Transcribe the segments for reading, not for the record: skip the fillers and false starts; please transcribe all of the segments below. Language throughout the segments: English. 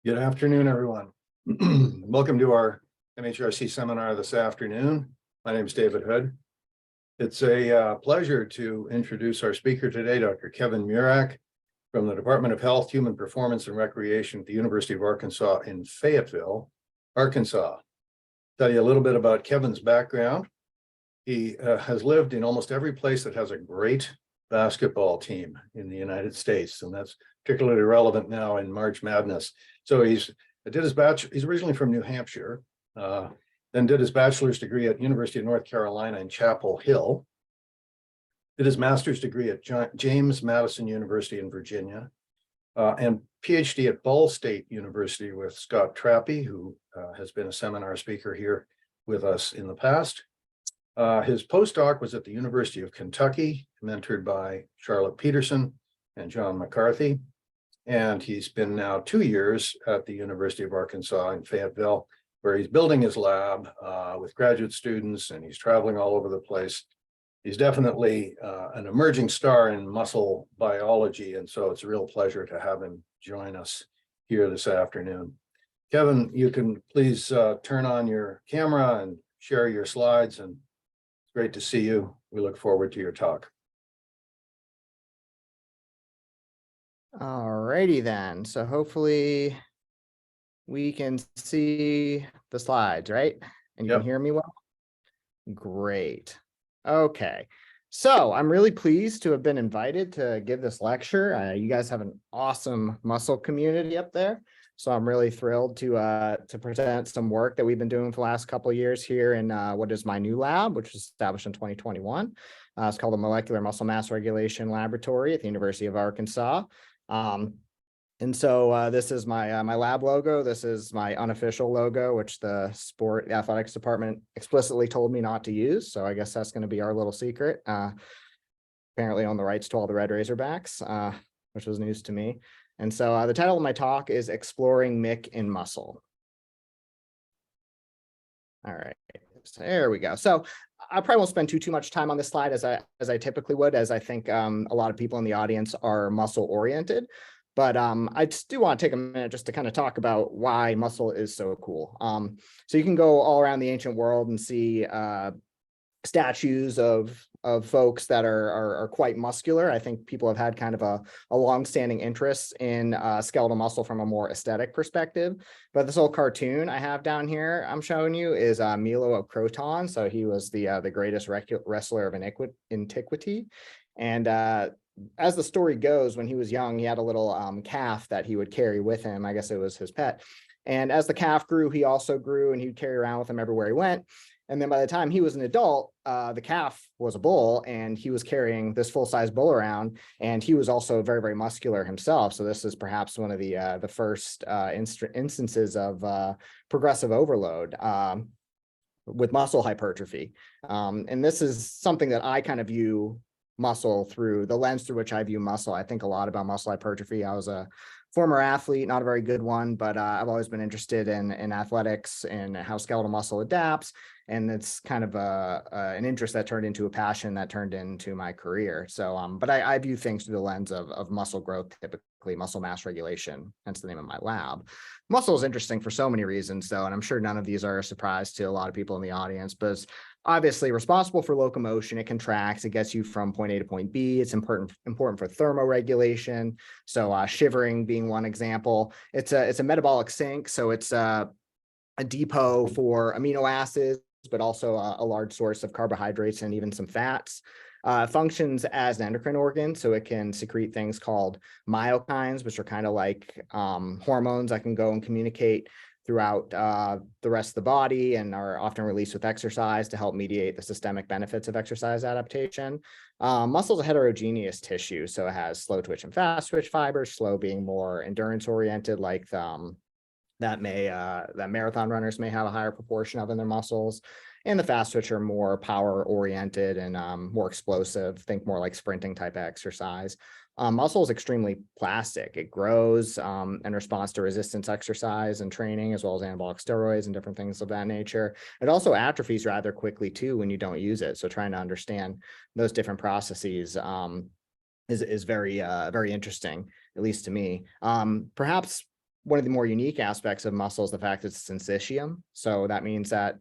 Good afternoon, everyone. Welcome to our MHRC seminar this afternoon. My name is David Hood. It's a pleasure to introduce our speaker today, Dr. Kevin Murach from the Department of Health, Human Performance and Recreation at the University of Arkansas in Fayetteville, Arkansas. Tell you a little bit about Kevin's background. He has lived in almost every place that has a great basketball team in the United States, and that's particularly relevant now in March Madness. So he's originally from New Hampshire, then did his bachelor's degree at University of North Carolina in Chapel Hill, did his master's degree at James Madison University in Virginia, and PhD at Ball State University with Scott Trappy, who has been a seminar speaker here with us in the past. His postdoc was at the University of Kentucky, mentored by Charlotte Peterson and John McCarthy. And he's been now 2 years at the University of Arkansas in Fayetteville, where he's building his lab with graduate students, and he's traveling all over the place. He's definitely an emerging star in muscle biology, and so it's a real pleasure to have him join us here this afternoon. Kevin, you can please turn on your camera and share your slides, and it's great to see you. We look forward to your talk. All righty then. So hopefully we can see the slides, right? And you can hear me well? Great. Okay. So I'm really pleased to have been invited to give this lecture. You guys have an awesome muscle community up there. So I'm really thrilled to present some work that we've been doing for the last couple of years here in what is my new lab, which was established in 2021. It's called the Molecular Muscle Mass Regulation Laboratory at the University of Arkansas. And so this is my my lab logo. This is my unofficial logo, which the athletics department explicitly told me not to use. So I guess that's going to be our little secret. Apparently own the rights to all the Red Razorbacks, which was news to me. And so the title of my talk is Exploring MIC in Muscle. All right, so there we go. So I probably won't spend too much time on this slide as I typically would, as I think a lot of people in the audience are muscle oriented. But I just do want to take a minute just to kind of talk about why muscle is so cool. So you can go all around the ancient world and see statues of folks that are quite muscular. I think people have had kind of a long-standing interest in skeletal muscle from a more aesthetic perspective. But this old cartoon I have down here I'm showing you is Milo of Croton. So he was the greatest wrestler of antiquity. And as the story goes, when he was young, he had a little calf that he would carry with him. I guess it was his pet. And as the calf grew, he also grew, and he'd carry around with him everywhere he went. And then by the time he was an adult, the calf was a bull, and he was carrying this full-size bull around, and he was also very, very muscular himself. So this is perhaps one of the first instances of progressive overload with muscle hypertrophy. And this is something that I kind of view muscle through the lens through which I view muscle. I think a lot about muscle hypertrophy. I was a former athlete, not a very good one, but I've always been interested in athletics and how skeletal muscle adapts. And it's kind of an interest that turned into a passion that turned into my career. So, but I view things through the lens of muscle growth, typically muscle mass regulation, hence the name of my lab. Muscle is interesting for so many reasons, though, and I'm sure none of these are a surprise to a lot of people in the audience, but it's obviously responsible for locomotion. It contracts, it gets you from point A to point B. It's important for thermoregulation. So shivering being one example. It's a metabolic sink. So it's a depot for amino acids, but also a large source of carbohydrates and even some fats. Functions as an endocrine organ, so it can secrete things called myokines, which are kind of like hormones that can go and communicate throughout the rest of the body and are often released with exercise to help mediate the systemic benefits of exercise adaptation. Muscle is a heterogeneous tissue, so it has slow twitch and fast twitch fibers, slow being more endurance oriented, like that marathon runners may have a higher proportion of in their muscles. And the fast twitch are more power oriented and more explosive, think more like sprinting type of exercise. Muscle is extremely plastic. It grows in response to resistance exercise and training, as well as anabolic steroids and different things of that nature. It also atrophies rather quickly too when you don't use it. So trying to understand those different processes is very interesting, at least to me. Perhaps one of the more unique aspects of muscle is the fact that it's syncytium. So that means that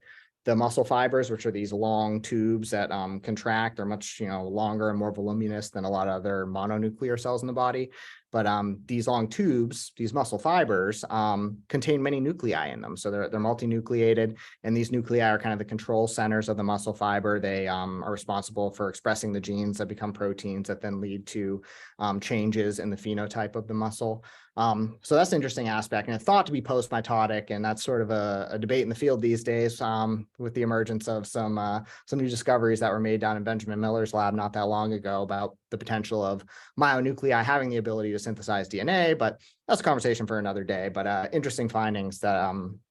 the muscle fibers, which are these long tubes that contract, are much longer and more voluminous than a lot of other mononuclear cells in the body. But these long tubes, these muscle fibers, contain many nuclei in them. So they're multinucleated, and these nuclei are kind of the control centers of the muscle fiber. They are responsible for expressing the genes that become proteins that then lead to changes in the phenotype of the muscle. So that's an interesting aspect, and it's thought to be post-mitotic, and that's sort of a debate in the field these days with the emergence of some new discoveries that were made down in Benjamin Miller's lab not that long ago about the potential of myonuclei having the ability to synthesize DNA, but that's a conversation for another day. But interesting findings that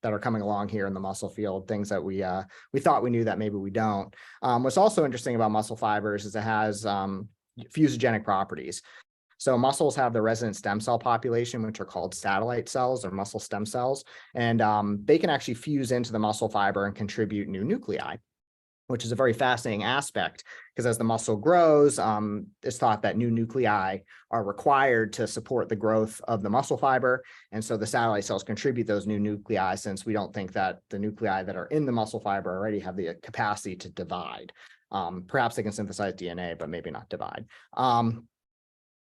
are coming along here in the muscle field, things that we thought we knew that maybe we don't. What's also interesting about muscle fibers is it has fusogenic properties. So muscles have the resident stem cell population, which are called satellite cells or muscle stem cells, and they can actually fuse into the muscle fiber and contribute new nuclei, which is a very fascinating aspect, because as the muscle grows, it's thought that new nuclei are required to support the growth of the muscle fiber. And so the satellite cells contribute those new nuclei, since we don't think that the nuclei that are in the muscle fiber already have the capacity to divide. Perhaps they can synthesize DNA, but maybe not divide.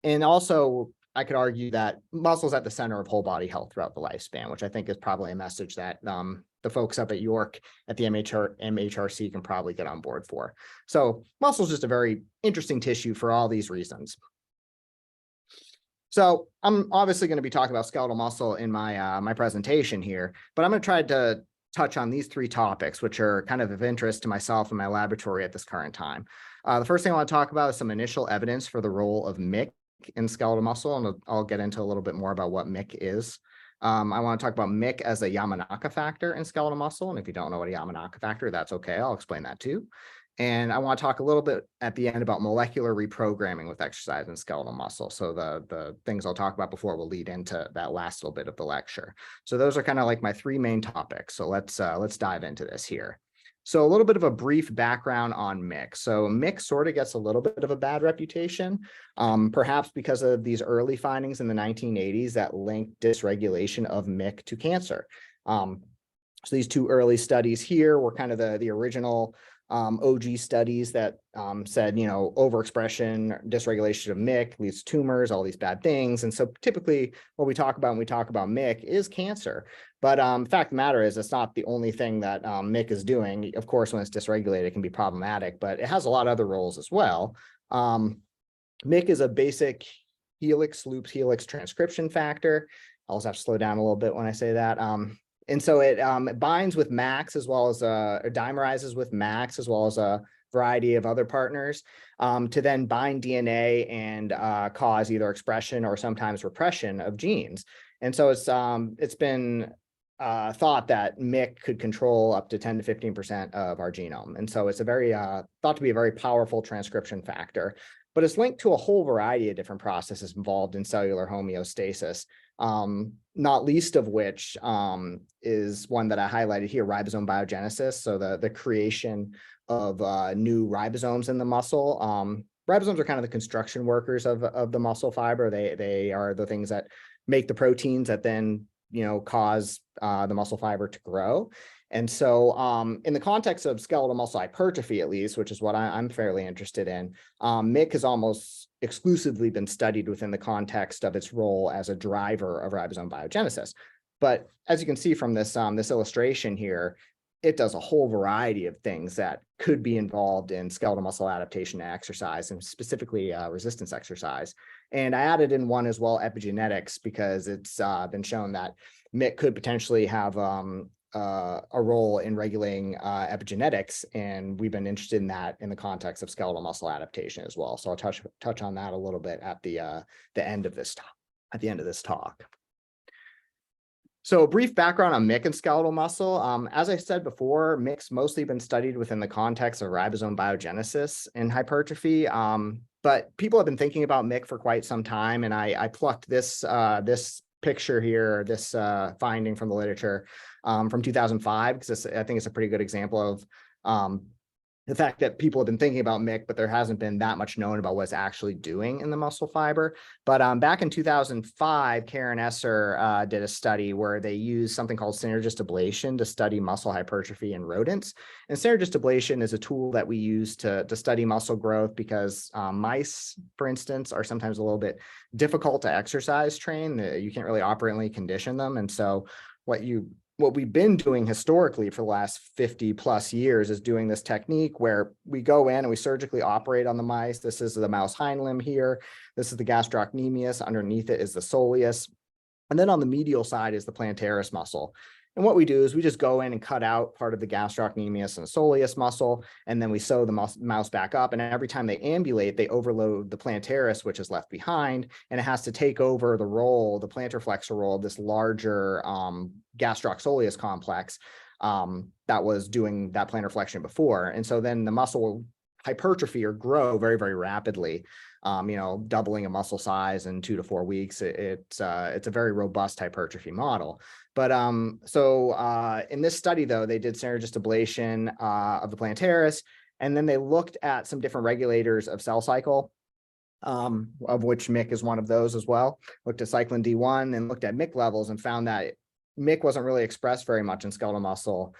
And also, I could argue that muscle is at the center of whole body health throughout the lifespan, which I think is probably a message that the folks up at York at the MHRC can probably get on board for. So muscle is just a very interesting tissue for all these reasons. So I'm obviously going to be talking about skeletal muscle in my presentation here, but I'm going to try to touch on these three topics, which are kind of interest to myself and my laboratory at this current time. The first thing I want to talk about is some initial evidence for the role of MYC in skeletal muscle, and I'll get into a little bit more about what MYC is. I want to talk about MYC as a Yamanaka factor in skeletal muscle, and if you don't know what a Yamanaka factor, that's okay. I'll explain that too. And I want to talk a little bit at the end about molecular reprogramming with exercise in skeletal muscle. So the things I'll talk about before will lead into that last little bit of the lecture. So those are kind of like my three main topics. So let's dive into this here. So a little bit of a brief background on MYC. So MYC sort of gets a little bit of a bad reputation, perhaps because of these early findings in the 1980s that linked dysregulation of MYC to cancer. So these two early studies here were kind of the original OG studies that said, overexpression, dysregulation of MYC leads to tumors, all these bad things. And so typically what we talk about when we talk about MYC is cancer. But the fact of the matter is, it's not the only thing that MYC is doing. Of course, when it's dysregulated, it can be problematic, but it has a lot of other roles as well. MYC is a basic helix, loop helix transcription factor. I also have to slow down a little bit when I say that. And so it binds with MAX as well as dimerizes with MAX as well as a variety of other partners to then bind DNA and cause either expression or sometimes repression of genes. And so it's been thought that MYC could control up to 10 to 15% of our genome. And so it's a very thought to be a very powerful transcription factor, but it's linked to a whole variety of different processes involved in cellular homeostasis. Not least of which is one that I highlighted here, ribosome biogenesis. So the creation of new ribosomes in the muscle. Ribosomes are kind of the construction workers of the muscle fiber. They are the things that make the proteins that then cause the muscle fiber to grow. And so in the context of skeletal muscle hypertrophy, at least, which is what I'm fairly interested in, MYC has almost exclusively been studied within the context of its role as a driver of ribosome biogenesis. But as you can see from this illustration here, it does a whole variety of things that could be involved in skeletal muscle adaptation to exercise, and specifically resistance exercise. And I added in one as well, epigenetics, because it's been shown that MYC could potentially have a role in regulating epigenetics, and we've been interested in that in the context of skeletal muscle adaptation as well. So I'll touch on that a little bit at the end of this talk. So a brief background on MYC and skeletal muscle. As I said before, MYC's mostly been studied within the context of ribosome biogenesis in hypertrophy. But people have been thinking about MYC for quite some time, and I plucked this picture here, this finding from the literature from 2005, because I think it's a pretty good example of the fact that people have been thinking about MYC, but there hasn't been that much known about what it's actually doing in the muscle fiber. But back in 2005, Karen Esser did a study where they used something called synergist ablation to study muscle hypertrophy in rodents. And synergist ablation is a tool that we use to study muscle growth because mice, for instance, are sometimes a little bit difficult to exercise train. You can't really operantly condition them. And so what we've been doing historically for the last 50 plus years is doing this technique where we go in and we surgically operate on the mice. This is the mouse hind limb here. This is the gastrocnemius. Underneath it is the soleus. And then on the medial side is the plantaris muscle. And what we do is we just go in and cut out part of the gastrocnemius and soleus muscle, and then we sew the mouse back up. And every time they ambulate, they overload the plantaris, which is left behind, and it has to take over the role, the plantar flexor role of this larger gastroc-soleus complex that was doing that plantar flexion before. And so then the muscle will hypertrophy or grow very, very rapidly. Doubling a muscle size in 2 to 4 weeks. It's a very robust hypertrophy model. But in this study, though, they did synergist ablation of the plantaris, and then they looked at some different regulators of cell cycle, of which MYC is one of those as well. Looked at cyclin D1 and looked at MYC levels and found that MYC wasn't really expressed very much in skeletal muscle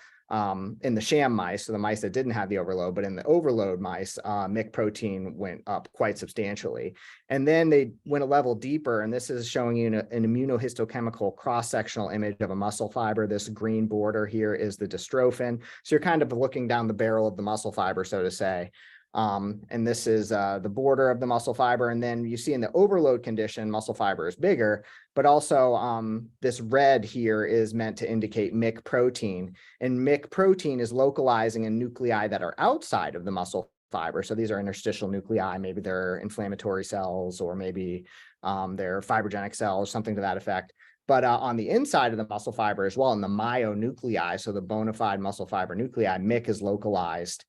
in the sham mice, so the mice that didn't have the overload, but in the overload mice, MYC protein went up quite substantially. And then they went a level deeper, and this is showing you an immunohistochemical cross-sectional image of a muscle fiber. This green border here is the dystrophin. So you're kind of looking down the barrel of the muscle fiber, so to say. And this is the border of the muscle fiber. And then you see in the overload condition, muscle fiber is bigger, but also this red here is meant to indicate MYC protein. And MYC protein is localizing in nuclei that are outside of the muscle fiber. So these are interstitial nuclei. Maybe they're inflammatory cells, or maybe they're fibrogenic cells, something to that effect. But on the inside of the muscle fiber as well, in the myonuclei, so the bona fide muscle fiber nuclei, MYC is localized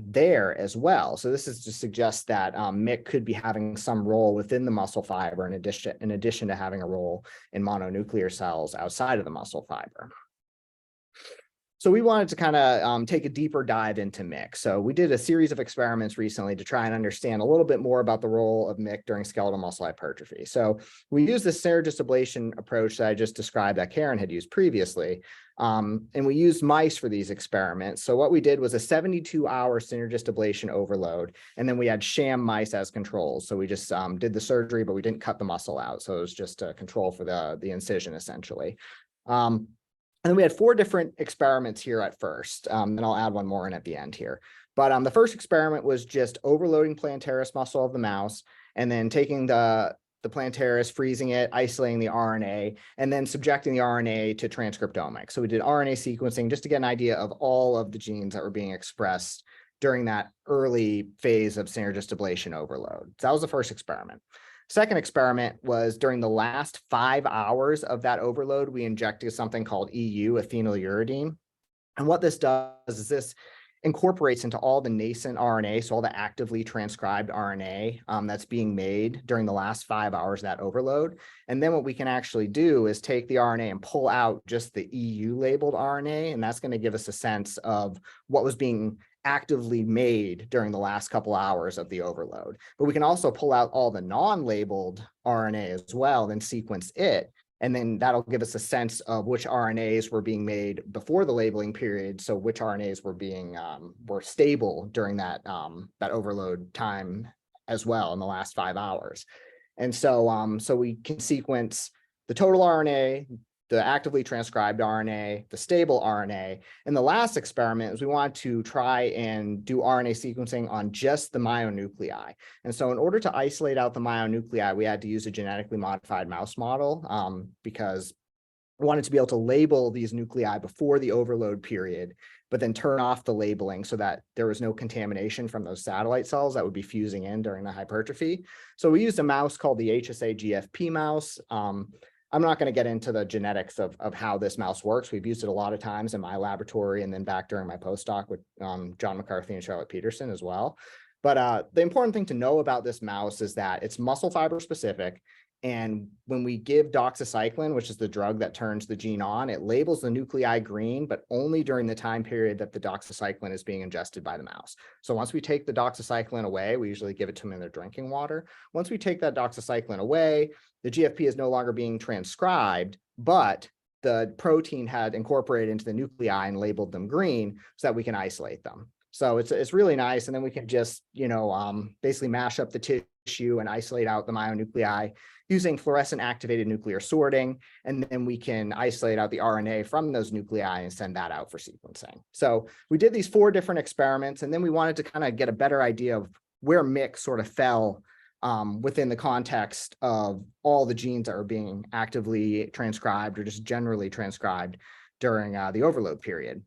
there as well. So this is to suggest that MYC could be having some role within the muscle fiber in addition to having a role in mononuclear cells outside of the muscle fiber. So we wanted to kind of take a deeper dive into MYC. So we did a series of experiments recently to try and understand a little bit more about the role of MYC during skeletal muscle hypertrophy. So we used the synergist ablation approach that I just described that Karen had used previously. And we used mice for these experiments. So what we did was a 72-hour synergist ablation overload, and then we had sham mice as controls. So we just did the surgery, but we didn't cut the muscle out. So it was just a control for the incision, essentially. And then we had 4 different experiments here at first, and I'll add one more in at the end here. But the first experiment was just overloading plantaris muscle of the mouse, and then taking the plantaris, freezing it, isolating the RNA, and then subjecting the RNA to transcriptomics. So we did RNA sequencing just to get an idea of all of the genes that were being expressed during that early phase of synergist ablation overload. So that was the first experiment. Second experiment was during the last 5 hours of that overload, we injected something called EU, phenyluridine. And what this does is this incorporates into all the nascent RNA, so all the actively transcribed RNA that's being made during the last 5 hours of that overload. And then what we can actually do is take the RNA and pull out just the EU labeled RNA, and that's going to give us a sense of what was being actively made during the last couple hours of the overload. But we can also pull out all the non-labeled RNA as well, then sequence it. And then that'll give us a sense of which RNAs were being made before the labeling period. So which RNAs were stable during that overload time as well in the last 5 hours. And so we can sequence the total RNA, the actively transcribed RNA, the stable RNA. And the last experiment is we want to try and do RNA sequencing on just the myonuclei. And so in order to isolate out the myonuclei, we had to use a genetically modified mouse model because we wanted to be able to label these nuclei before the overload period, but then turn off the labeling so that there was no contamination from those satellite cells that would be fusing in during the hypertrophy. So we used a mouse called the HSA GFP mouse. I'm not going to get into the genetics of how this mouse works. We've used it a lot of times in my laboratory and then back during my postdoc with John McCarthy and Charlotte Peterson as well. But the important thing to know about this mouse is that it's muscle fiber specific. And when we give doxycycline, which is the drug that turns the gene on, it labels the nuclei green, but only during the time period that the doxycycline is being ingested by the mouse. So once we take the doxycycline away, we usually give it to them in their drinking water. Once we take that doxycycline away, the GFP is no longer being transcribed, but the protein had incorporated into the nuclei and labeled them green so that we can isolate them. So it's really nice. And then we can just, basically mash up the tissue and isolate out the myonuclei using fluorescent activated nuclear sorting. And then we can isolate out the RNA from those nuclei and send that out for sequencing. So we did these 4 different experiments, and then we wanted to kind of get a better idea of where MYC sort of fell within the context of all the genes that are being actively transcribed or just generally transcribed during the overload period.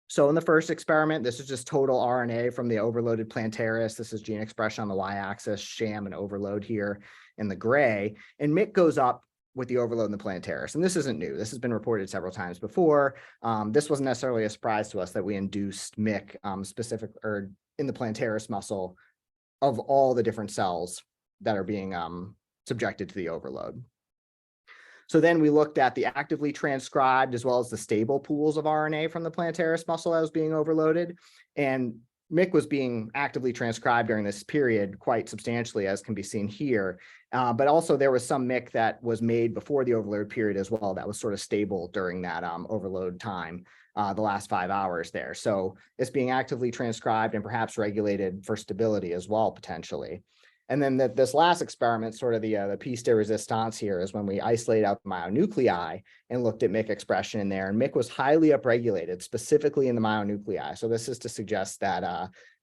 So in the first experiment, this is just total RNA from the overloaded plantaris. This is gene expression on the y-axis, sham and overload here in the gray. And MYC goes up with the overload in the plantaris. And this isn't new. This has been reported several times before. This wasn't necessarily a surprise to us that we induced MYC specific or in the plantaris muscle of all the different cells that are being subjected to the overload. So then we looked at the actively transcribed as well as the stable pools of RNA from the plantaris muscle that was being overloaded. And MYC was being actively transcribed during this period quite substantially, as can be seen here. But also there was some MYC that was made before the overload period as well that was sort of stable during that overload time, the last 5 hours there. So it's being actively transcribed and perhaps regulated for stability as well, potentially. And then this last experiment, sort of the piece de resistance here, is when we isolate out the myonuclei and looked at MYC expression in there. And MYC was highly upregulated, specifically in the myonuclei. So this is to suggest that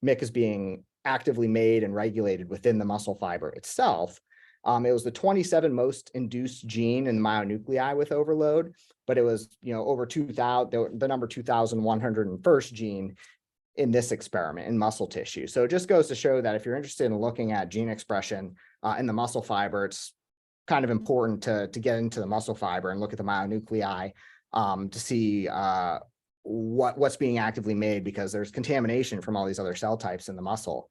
MYC is being actively made and regulated within the muscle fiber itself. It was the 27 most induced gene in the myonuclei with overload, but it was over 2,000, the number 2,101 gene in this experiment in muscle tissue. So it just goes to show that if you're interested in looking at gene expression in the muscle fiber, it's kind of important to get into the muscle fiber and look at the myonuclei to see what's being actively made, because there's contamination from all these other cell types in the muscle.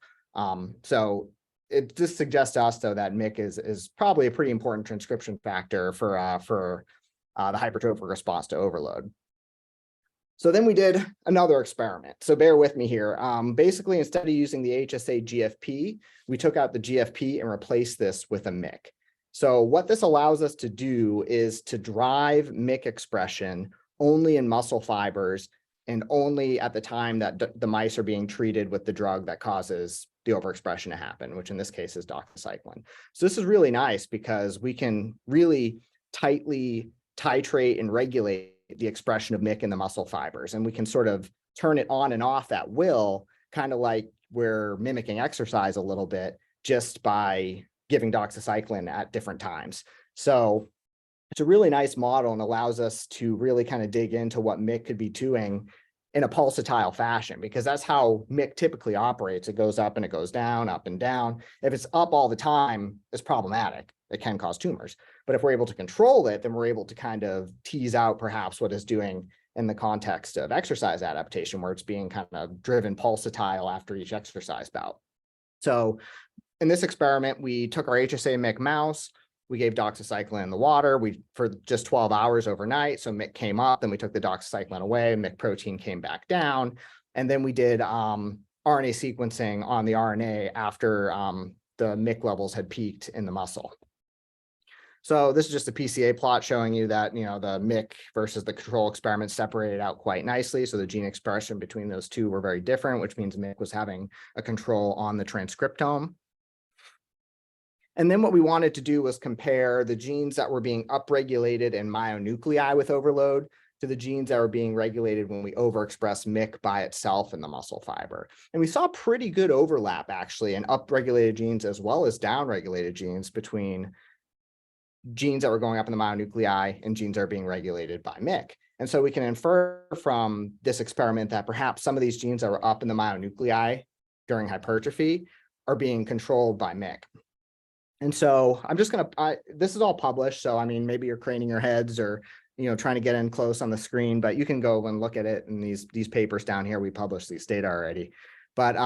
So it just suggests to us, though, that MYC is probably a pretty important transcription factor for the hypertrophic response to overload. So then we did another experiment. So bear with me here. Basically, instead of using the HSA GFP, we took out the GFP and replaced this with a MYC. So what this allows us to do is to drive MYC expression only in muscle fibers and only at the time that the mice are being treated with the drug that causes the overexpression to happen, which in this case is doxycycline. So this is really nice because we can really tightly titrate and regulate the expression of MYC in the muscle fibers, and we can sort of turn it on and off at will, kind of like we're mimicking exercise a little bit just by giving doxycycline at different times. So it's a really nice model and allows us to really kind of dig into what MYC could be doing in a pulsatile fashion, because that's how MYC typically operates. It goes up and it goes down, up and down. If it's up all the time, it's problematic. It can cause tumors. But if we're able to control it, then we're able to kind of tease out perhaps what it's doing in the context of exercise adaptation, where it's being kind of driven pulsatile after each exercise bout. So in this experiment, we took our HSA MYC mouse, we gave doxycycline in the water for just 12 hours overnight. So MYC came up, then we took the doxycycline away, MYC protein came back down. And then we did RNA sequencing on the RNA after the MYC levels had peaked in the muscle. So this is just a PCA plot showing you that, the MYC versus the control experiment separated out quite nicely. So the gene expression between those two were very different, which means MYC was having a control on the transcriptome. And then what we wanted to do was compare the genes that were being upregulated in myonuclei with overload to the genes that were being regulated when we overexpress MYC by itself in the muscle fiber. And we saw pretty good overlap, actually, in upregulated genes as well as downregulated genes between genes that were going up in the myonuclei and genes that are being regulated by MYC. And so we can infer from this experiment that perhaps some of these genes that were up in the myonuclei during hypertrophy are being controlled by MYC. And so I'm just going to, this is all published. So, I mean, maybe you're craning your heads or, trying to get in close on the screen, but you can go and look at it in these papers down here. We published these data already. But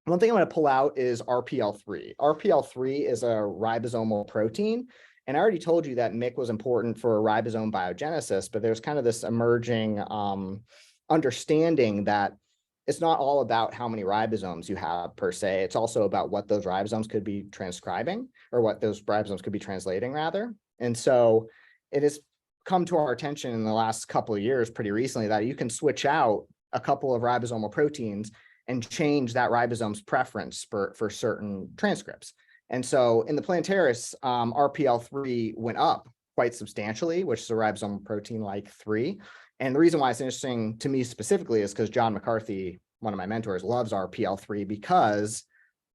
One thing I'm going to pull out is RPL3. RPL3 is a ribosomal protein. And I already told you that MYC was important for ribosome biogenesis, but there's kind of this emerging understanding that it's not all about how many ribosomes you have per se. It's also about what those ribosomes could be transcribing, or what those ribosomes could be translating rather. And so it has come to our attention in the last couple of years pretty recently that you can switch out a couple of ribosomal proteins and change that ribosome's preference for certain transcripts. And so in the Plantaris, RPL3 went up quite substantially, which is a ribosomal protein like 3. And the reason why it's interesting to me specifically is because John McCarthy, one of my mentors, loves RPL3 because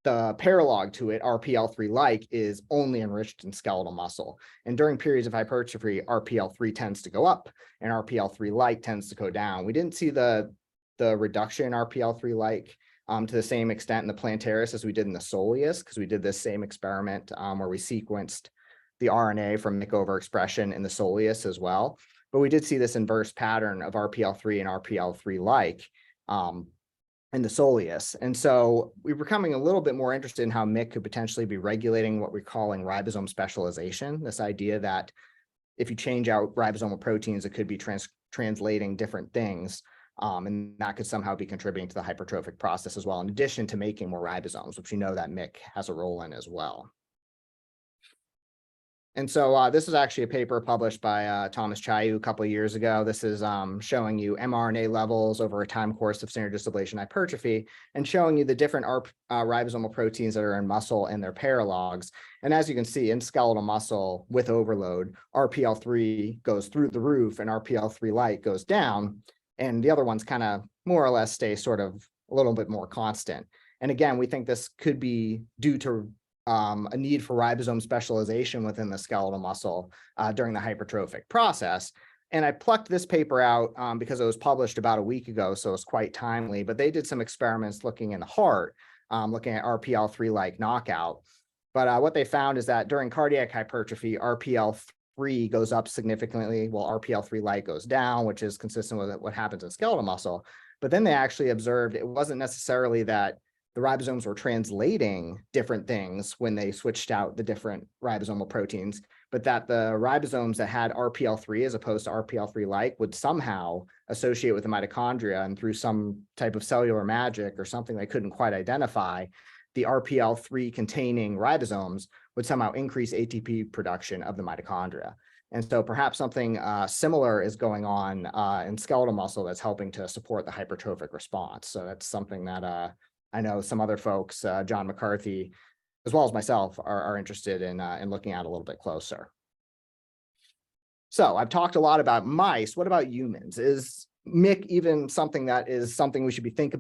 the paralog to it, RPL3-like, is only enriched in skeletal muscle. And during periods of hypertrophy, RPL3 tends to go up and RPL3-like tends to go down. We didn't see the reduction in RPL3-like to the same extent in the Plantaris as we did in the Soleus, because we did this same experiment where we sequenced the RNA from MYC overexpression in the Soleus as well. But we did see this inverse pattern of RPL3 and RPL3-like in the Soleus. And so we're becoming a little bit more interested in how MYC could potentially be regulating what we're calling ribosome specialization, this idea that if you change out ribosomal proteins, it could be translating different things. And that could somehow be contributing to the hypertrophic process as well, in addition to making more ribosomes, which we know that MYC has a role in as well. And so this is actually a paper published by Thomas Chayu a couple of years ago. This is showing you mRNA levels over a time course of synergist ablation hypertrophy and showing you the different ribosomal proteins that are in muscle and their paralogs. And as you can see, in skeletal muscle with overload, RPL3 goes through the roof and RPL3-like goes down. And the other ones kind of more or less stay sort of a little bit more constant. And again, we think this could be due to a need for ribosome specialization within the skeletal muscle during the hypertrophic process. And I plucked this paper out because it was published about a week ago, so it's quite timely. But they did some experiments looking in the heart, looking at RPL3-like knockout. But what they found is that during cardiac hypertrophy, RPL3 goes up significantly, while RPL3-like goes down, which is consistent with what happens in skeletal muscle. But then they actually observed it wasn't necessarily that the ribosomes were translating different things when they switched out the different ribosomal proteins, but that the ribosomes that had RPL3 as opposed to RPL3-like would somehow associate with the mitochondria, and through some type of cellular magic or something they couldn't quite identify, the RPL3 containing ribosomes would somehow increase ATP production of the mitochondria. And so perhaps something similar is going on in skeletal muscle that's helping to support the hypertrophic response. So that's something that I know some other folks, John McCarthy, as well as myself, are interested in looking at a little bit closer. So I've talked a lot about mice. What about humans? Is MYC even something that is something we should be thinking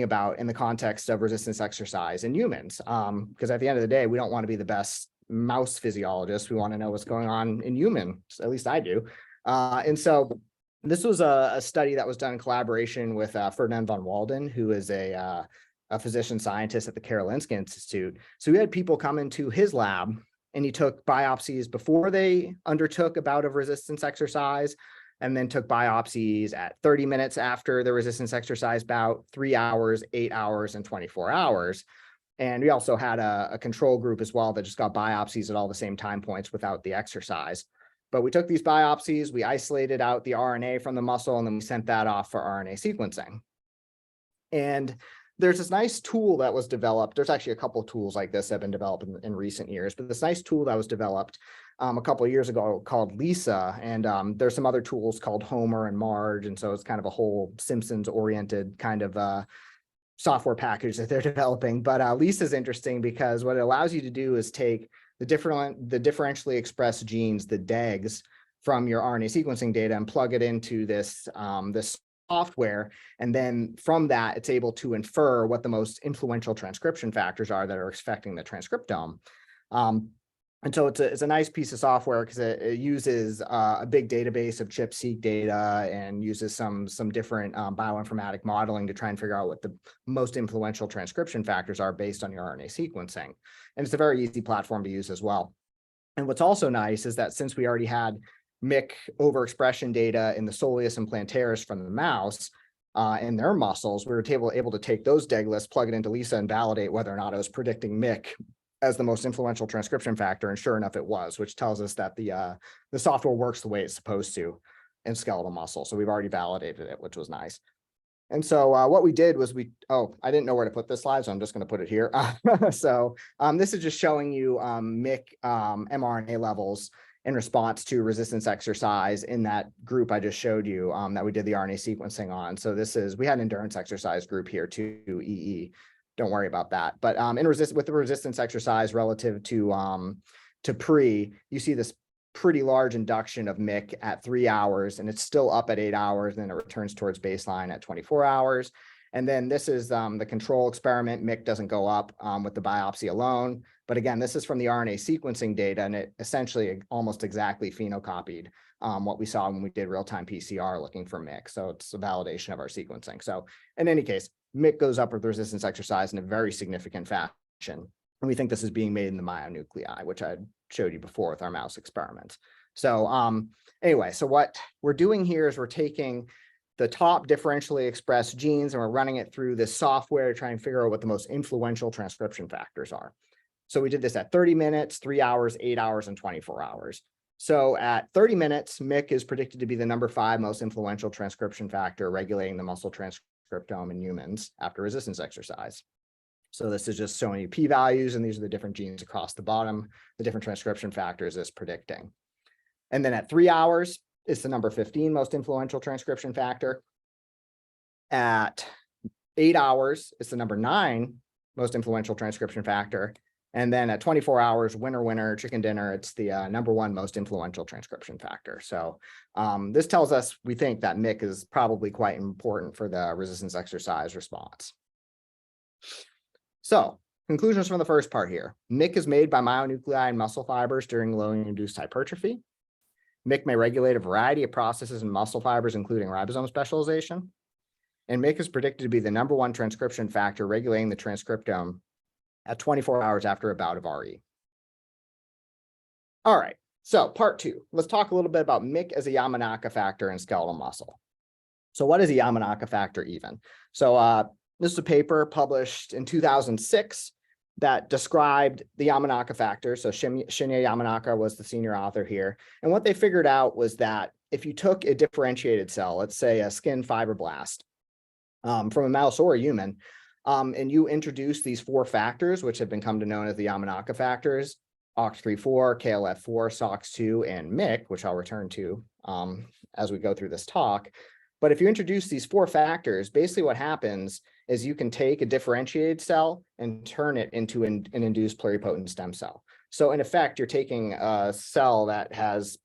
about in the context of resistance exercise in humans? Because at the end of the day, we don't want to be the best mouse physiologists. We want to know what's going on in humans. At least I do. And so this was a study that was done in collaboration with Ferdinand von Walden, who is a physician scientist at the Karolinska Institute. So we had people come into his lab, and he took biopsies before they undertook a bout of resistance exercise, and then took biopsies at 30 minutes after the resistance exercise bout, 3 hours, 8 hours, and 24 hours. And we also had a control group as well that just got biopsies at all the same time points without the exercise. But we took these biopsies, we isolated out the RNA from the muscle, and then we sent that off for RNA sequencing. And there's this nice tool that was developed. There's actually a couple of tools like this that have been developed in recent years, but this nice tool that was developed a couple of years ago called Lisa. And there's some other tools called Homer and Marge. And so it's kind of a whole Simpsons-oriented kind of software package that they're developing. But Lisa is interesting because what it allows you to do is take the differentially expressed genes, the DEGs, from your RNA sequencing data and plug it into this software. And then from that, it's able to infer what the most influential transcription factors are that are affecting the transcriptome. And so it's a nice piece of software because it uses a big database of ChIP-seq data and uses some different bioinformatic modeling to try and figure out what the most influential transcription factors are based on your RNA sequencing. And it's a very easy platform to use as well. And what's also nice is that since we already had MYC overexpression data in the Soleus and Plantaris from the mouse, in their muscles, we were able to take those DEG lists, plug it into Lisa, and validate whether or not it was predicting MYC as the most influential transcription factor. And sure enough, it was, which tells us that the software works the way it's supposed to in skeletal muscle. So we've already validated it, which was nice. And so what we did was I didn't know where to put this slide, so I'm just going to put it here. So this is just showing you MYC mRNA levels in response to resistance exercise in that group I just showed you that we did the RNA sequencing on. So we had an endurance exercise group here too, EE. Don't worry about that. But with the resistance exercise relative to pre, you see this pretty large induction of MYC at 3 hours, and it's still up at 8 hours, and then it returns towards baseline at 24 hours. And then this is the control experiment. MYC doesn't go up with the biopsy alone. But again, this is from the RNA sequencing data, and it essentially almost exactly phenocopied what we saw when we did real-time PCR looking for MYC. So it's a validation of our sequencing. So in any case, MYC goes up with resistance exercise in a very significant fashion. And we think this is being made in the myonuclei, which I showed you before with our mouse experiments. So anyway, so what we're doing here is we're taking the top differentially expressed genes and we're running it through this software to try and figure out what the most influential transcription factors are. So we did this at 30 minutes, 3 hours, 8 hours, and 24 hours. So at 30 minutes, MYC is predicted to be the number 5 most influential transcription factor regulating the muscle transcriptome in humans after resistance exercise. So this is just showing you p-values, and these are the different genes across the bottom, the different transcription factors it's predicting. And then at 3 hours, it's the number 15 most influential transcription factor. At 8 hours, it's the number 9 most influential transcription factor. And then at 24 hours, winner, chicken dinner, it's the number 1 most influential transcription factor. So this tells us we think that MYC is probably quite important for the resistance exercise response. So conclusions from the first part here. MYC is made by myonuclei and muscle fibers during loading-induced hypertrophy. MYC may regulate a variety of processes in muscle fibers, including ribosome specialization. And MYC is predicted to be the number 1 transcription factor regulating the transcriptome at 24 hours after a bout of RE. All right, so part 2. Let's talk a little bit about MYC as a Yamanaka factor in skeletal muscle. So what is a Yamanaka factor even? So this is a paper published in 2006 that described the Yamanaka factor. So Shinya Yamanaka was the senior author here. And what they figured out was that if you took a differentiated cell, let's say a skin fibroblast from a mouse or a human, and you introduce these 4 factors, which have become known as the Yamanaka factors, OCT3/4, KLF4, SOX2, and MYC, which I'll return to as we go through this talk. But if you introduce these 4 factors, basically what happens is you can take a differentiated cell and turn it into an induced pluripotent stem cell. So in effect, you're taking a cell that's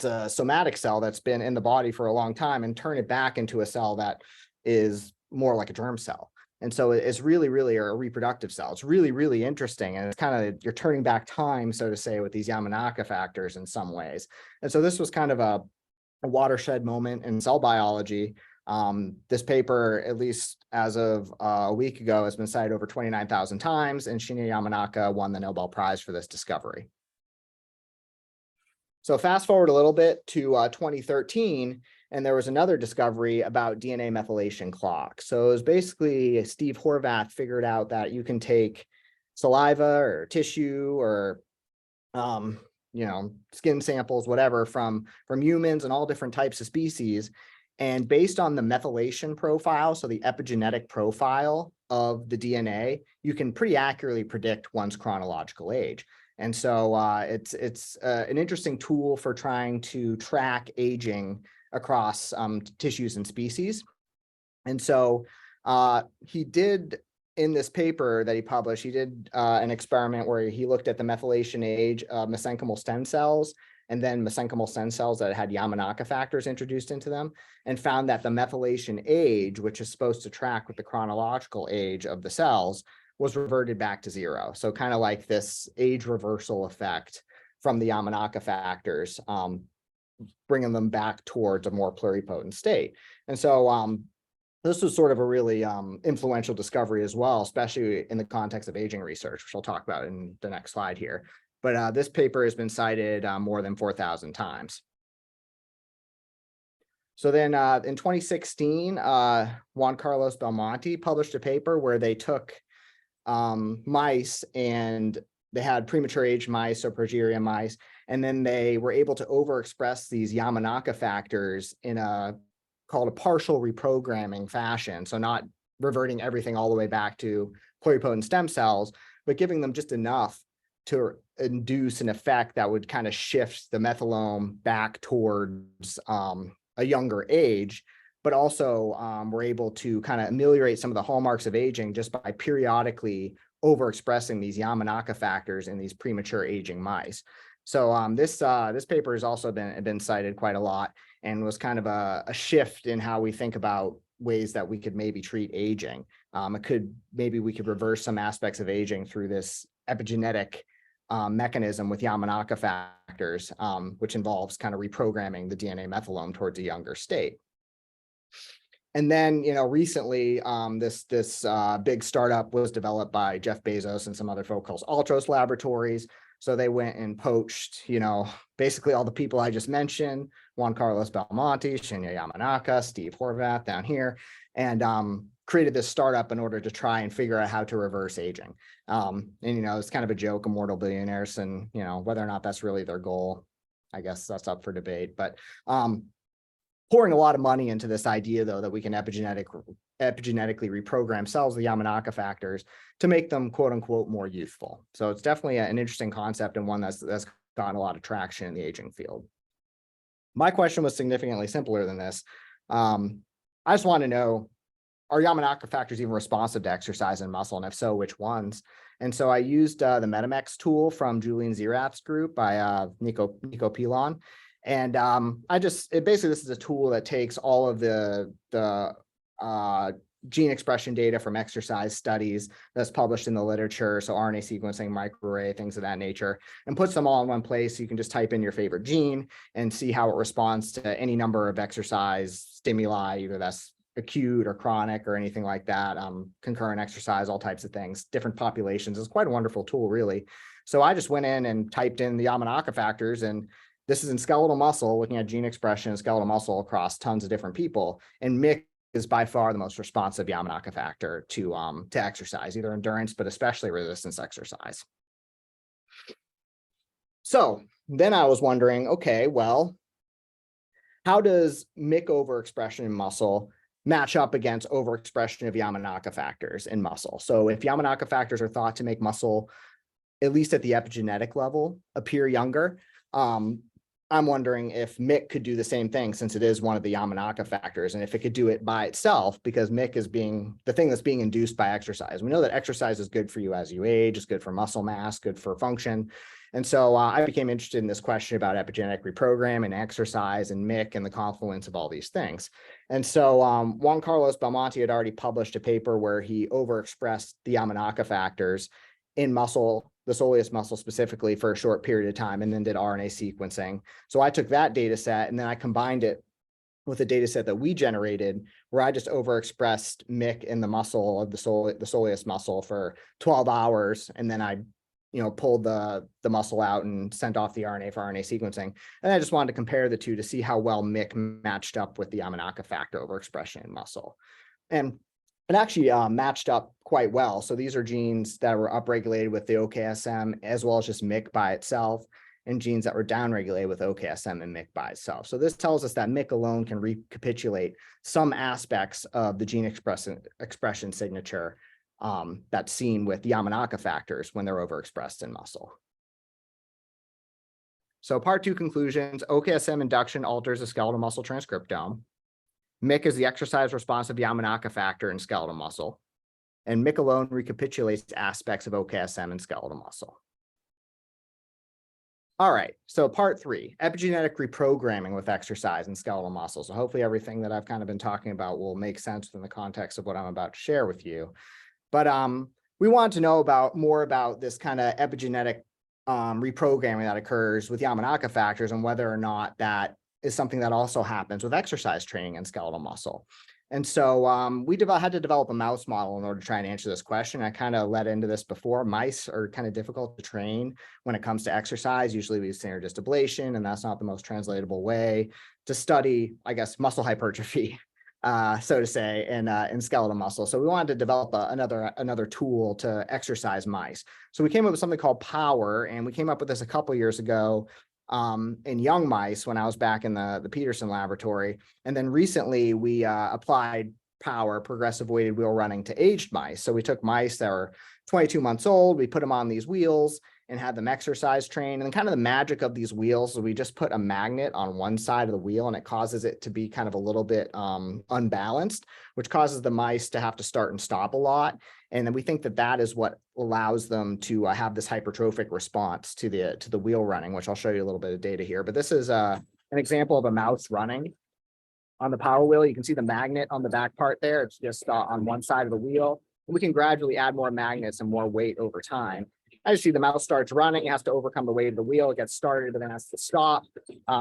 a somatic cell that's been in the body for a long time and turn it back into a cell that is more like a germ cell. And so it's really, really a reproductive cell. It's really, really interesting. And it's kind of, you're turning back time, so to say, with these Yamanaka factors in some ways. And so this was kind of a watershed moment in cell biology. This paper, at least as of a week ago, has been cited over 29,000 times, and Shinya Yamanaka won the Nobel Prize for this discovery. So fast forward a little bit to 2013, and there was another discovery about DNA methylation clock. So it was basically Steve Horvath figured out that you can take saliva or tissue or skin samples, whatever, from humans and all different types of species. And based on the methylation profile, so the epigenetic profile of the DNA, you can pretty accurately predict one's chronological age. And so it's an interesting tool for trying to track aging across tissues and species. And so he did, in this paper that he published, he did an experiment where he looked at the methylation age of mesenchymal stem cells and then mesenchymal stem cells that had Yamanaka factors introduced into them, and found that the methylation age, which is supposed to track with the chronological age of the cells, was reverted back to 0. So kind of like this age reversal effect from the Yamanaka factors, bringing them back towards a more pluripotent state. And so this was sort of a really influential discovery as well, especially in the context of aging research, which I'll talk about in the next slide here. But this paper has been cited more than 4,000 times. So then in 2016, Juan Carlos Belmonte published a paper where they took mice and they had premature age mice, so progeria mice, and then they were able to overexpress these Yamanaka factors in a called a partial reprogramming fashion. So not reverting everything all the way back to pluripotent stem cells, but giving them just enough to induce an effect that would kind of shift the methylome back towards a younger age, but also we're able to kind of ameliorate some of the hallmarks of aging just by periodically overexpressing these Yamanaka factors in these premature aging mice. So this paper has also been cited quite a lot and was kind of a shift in how we think about ways that we could maybe treat aging. Maybe we could reverse some aspects of aging through this epigenetic mechanism with Yamanaka factors, which involves kind of reprogramming the DNA methylome towards a younger state. And then, recently, this big startup was developed by Jeff Bezos and some other folk called Altros Laboratories. So they went and poached, basically all the people I just mentioned, Juan Carlos Belmonte, Shinya Yamanaka, Steve Horvath down here, and created this startup in order to try and figure out how to reverse aging. And, it's kind of a joke, immortal billionaires, and, whether or not that's really their goal, I guess that's up for debate. But pouring a lot of money into this idea, though, that we can epigenetically reprogram cells, the Yamanaka factors, to make them, quote unquote, more youthful. So it's definitely an interesting concept and one that's gotten a lot of traction in the aging field. My question was significantly simpler than this. I just want to know, are Yamanaka factors even responsive to exercise and muscle? And if so, which ones? And so I used the MetaMex tool from Julian Zirath's group by Nico Pilon. And basically, this is a tool that takes all of the gene expression data from exercise studies that's published in the literature, so RNA sequencing, microarray, things of that nature, and puts them all in one place. So you can just type in your favorite gene and see how it responds to any number of exercise stimuli, either that's acute or chronic or anything like that, concurrent exercise, all types of things, different populations. It's quite a wonderful tool, really. So I just went in and typed in the Yamanaka factors, and this is in skeletal muscle, looking at gene expression in skeletal muscle across tons of different people. And MYC is by far the most responsive Yamanaka factor to exercise, either endurance, but especially resistance exercise. So then I was wondering, okay, well, how does MYC overexpression in muscle match up against overexpression of Yamanaka factors in muscle? So if Yamanaka factors are thought to make muscle, at least at the epigenetic level, appear younger, I'm wondering if MYC could do the same thing, since it is one of the Yamanaka factors, and if it could do it by itself, because MYC is the thing that's being induced by exercise. We know that exercise is good for you as you age, it's good for muscle mass, good for function. And so I became interested in this question about epigenetic reprogramming, exercise, and MYC, and the confluence of all these things. And so Juan Carlos Belmonte had already published a paper where he overexpressed the Yamanaka factors in muscle, the soleus muscle specifically, for a short period of time, and then did RNA sequencing. So I took that data set and then I combined it with a data set that we generated, where I just overexpressed MYC in the muscle of the soleus muscle for 12 hours. And then I pulled the muscle out and sent off the RNA for RNA sequencing. And I just wanted to compare the two to see how well MYC matched up with the Yamanaka factor overexpression in muscle. And it actually matched up quite well. So these are genes that were upregulated with the OKSM, as well as just MYC by itself, and genes that were downregulated with OKSM and MYC by itself. So this tells us that MYC alone can recapitulate some aspects of the gene expression signature that's seen with Yamanaka factors when they're overexpressed in muscle. So part 2 conclusions: OKSM induction alters the skeletal muscle transcriptome. MYC is the exercise responsive Yamanaka factor in skeletal muscle, and MYC alone recapitulates aspects of OKSM in skeletal muscle. All right, so part 3, epigenetic reprogramming with exercise and skeletal muscle. So hopefully everything that I've kind of been talking about will make sense within the context of what I'm about to share with you. But we want to know more about this kind of epigenetic reprogramming that occurs with Yamanaka factors, and whether or not that is something that also happens with exercise training and skeletal muscle. And so we had to develop a mouse model in order to try and answer this question. I kind of led into this before. Mice are kind of difficult to train when it comes to exercise. Usually we use synergist ablation, and that's not the most translatable way to study, I guess, muscle hypertrophy, so to say, in skeletal muscle. So we wanted to develop another tool to exercise mice. So we came up with something called Power, and we came up with this a couple years ago in young mice when I was back in the Peterson laboratory. And then recently we applied Power, progressive weighted wheel running, to aged mice. So we took mice that were 22 months old, we put them on these wheels and had them exercise train. And kind of the magic of these wheels is we just put a magnet on one side of the wheel, and it causes it to be kind of a little bit unbalanced, which causes the mice to have to start and stop a lot. And then we think that that is what allows them to have this hypertrophic response to the wheel running, which I'll show you a little bit of data here. But this is an example of a mouse running on the Power wheel. You can see the magnet on the back part there. It's just on one side of the wheel. And we can gradually add more magnets and more weight over time. As you see, the mouse starts running, it has to overcome the weight of the wheel. It gets started, but then has to stop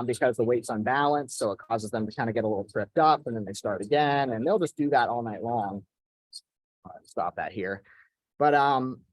because the weight's unbalanced. So it causes them to kind of get a little tripped up, and then they start again, and they'll just do that all night long. Stop that here. But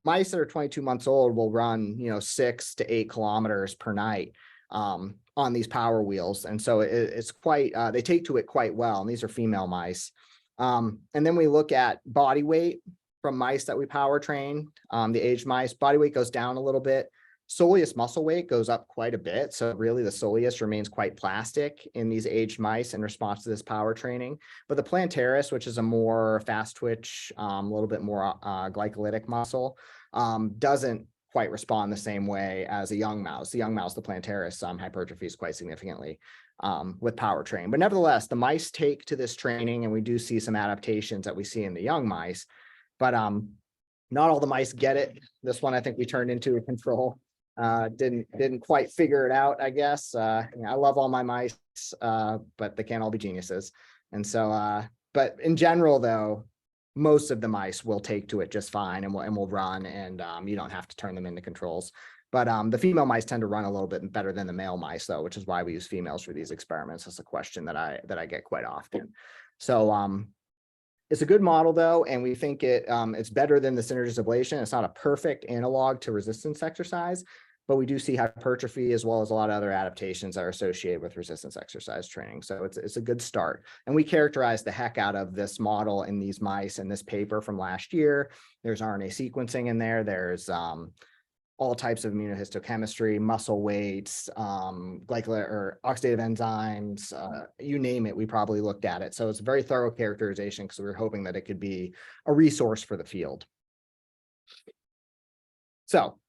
mice that are 22 months old will run, 6 to 8 kilometers per night on these Power wheels. And so it's quite, they take to it quite well. And these are female mice. And then we look at body weight from mice that we power train, the aged mice. Body weight goes down a little bit. Soleus muscle weight goes up quite a bit. So really the soleus remains quite plastic in these aged mice in response to this power training. But the plantaris, which is a more fast twitch, a little bit more glycolytic muscle, doesn't quite respond the same way as a young mouse. The young mouse, the plantaris, hypertrophies quite significantly with power train. But nevertheless, the mice take to this training, and we do see some adaptations that we see in the young mice. But not all the mice get it. This one, I think we turned into a control. Didn't quite figure it out, I guess. I love all my mice, but they can't all be geniuses. And so, but in general, though, most of the mice will take to it just fine and will run, and you don't have to turn them into controls. But the female mice tend to run a little bit better than the male mice, though, which is why we use females for these experiments. That's a question that I get quite often. So it's a good model, though, and we think it's better than the synergist ablation. It's not a perfect analog to resistance exercise, but we do see hypertrophy as well as a lot of other adaptations that are associated with resistance exercise training. So it's a good start. And we characterized the heck out of this model in these mice in this paper from last year. There's RNA sequencing in there. There's all types of immunohistochemistry, muscle weights, glycolytic or oxidative enzymes, you name it, we probably looked at it. So it's a very thorough characterization because we were hoping that it could be a resource for the field. So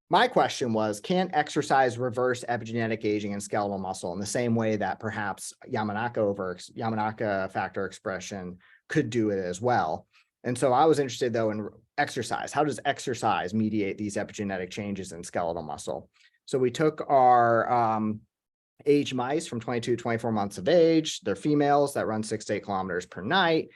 my question was, can exercise reverse epigenetic aging in skeletal muscle in the same way that perhaps Yamanaka factor expression could do it as well? And so I was interested, though, in exercise. How does exercise mediate these epigenetic changes in skeletal muscle? So we took our aged mice from 22 to 24 months of age. They're females that run 6 to 8 kilometers per night.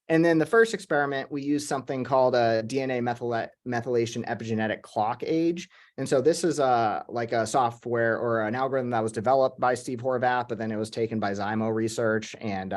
And then the first experiment, we used something called a DNA methylation epigenetic clock age. And so this is like a software or an algorithm that was developed by Steve Horvath, but then it was taken by Zymo Research and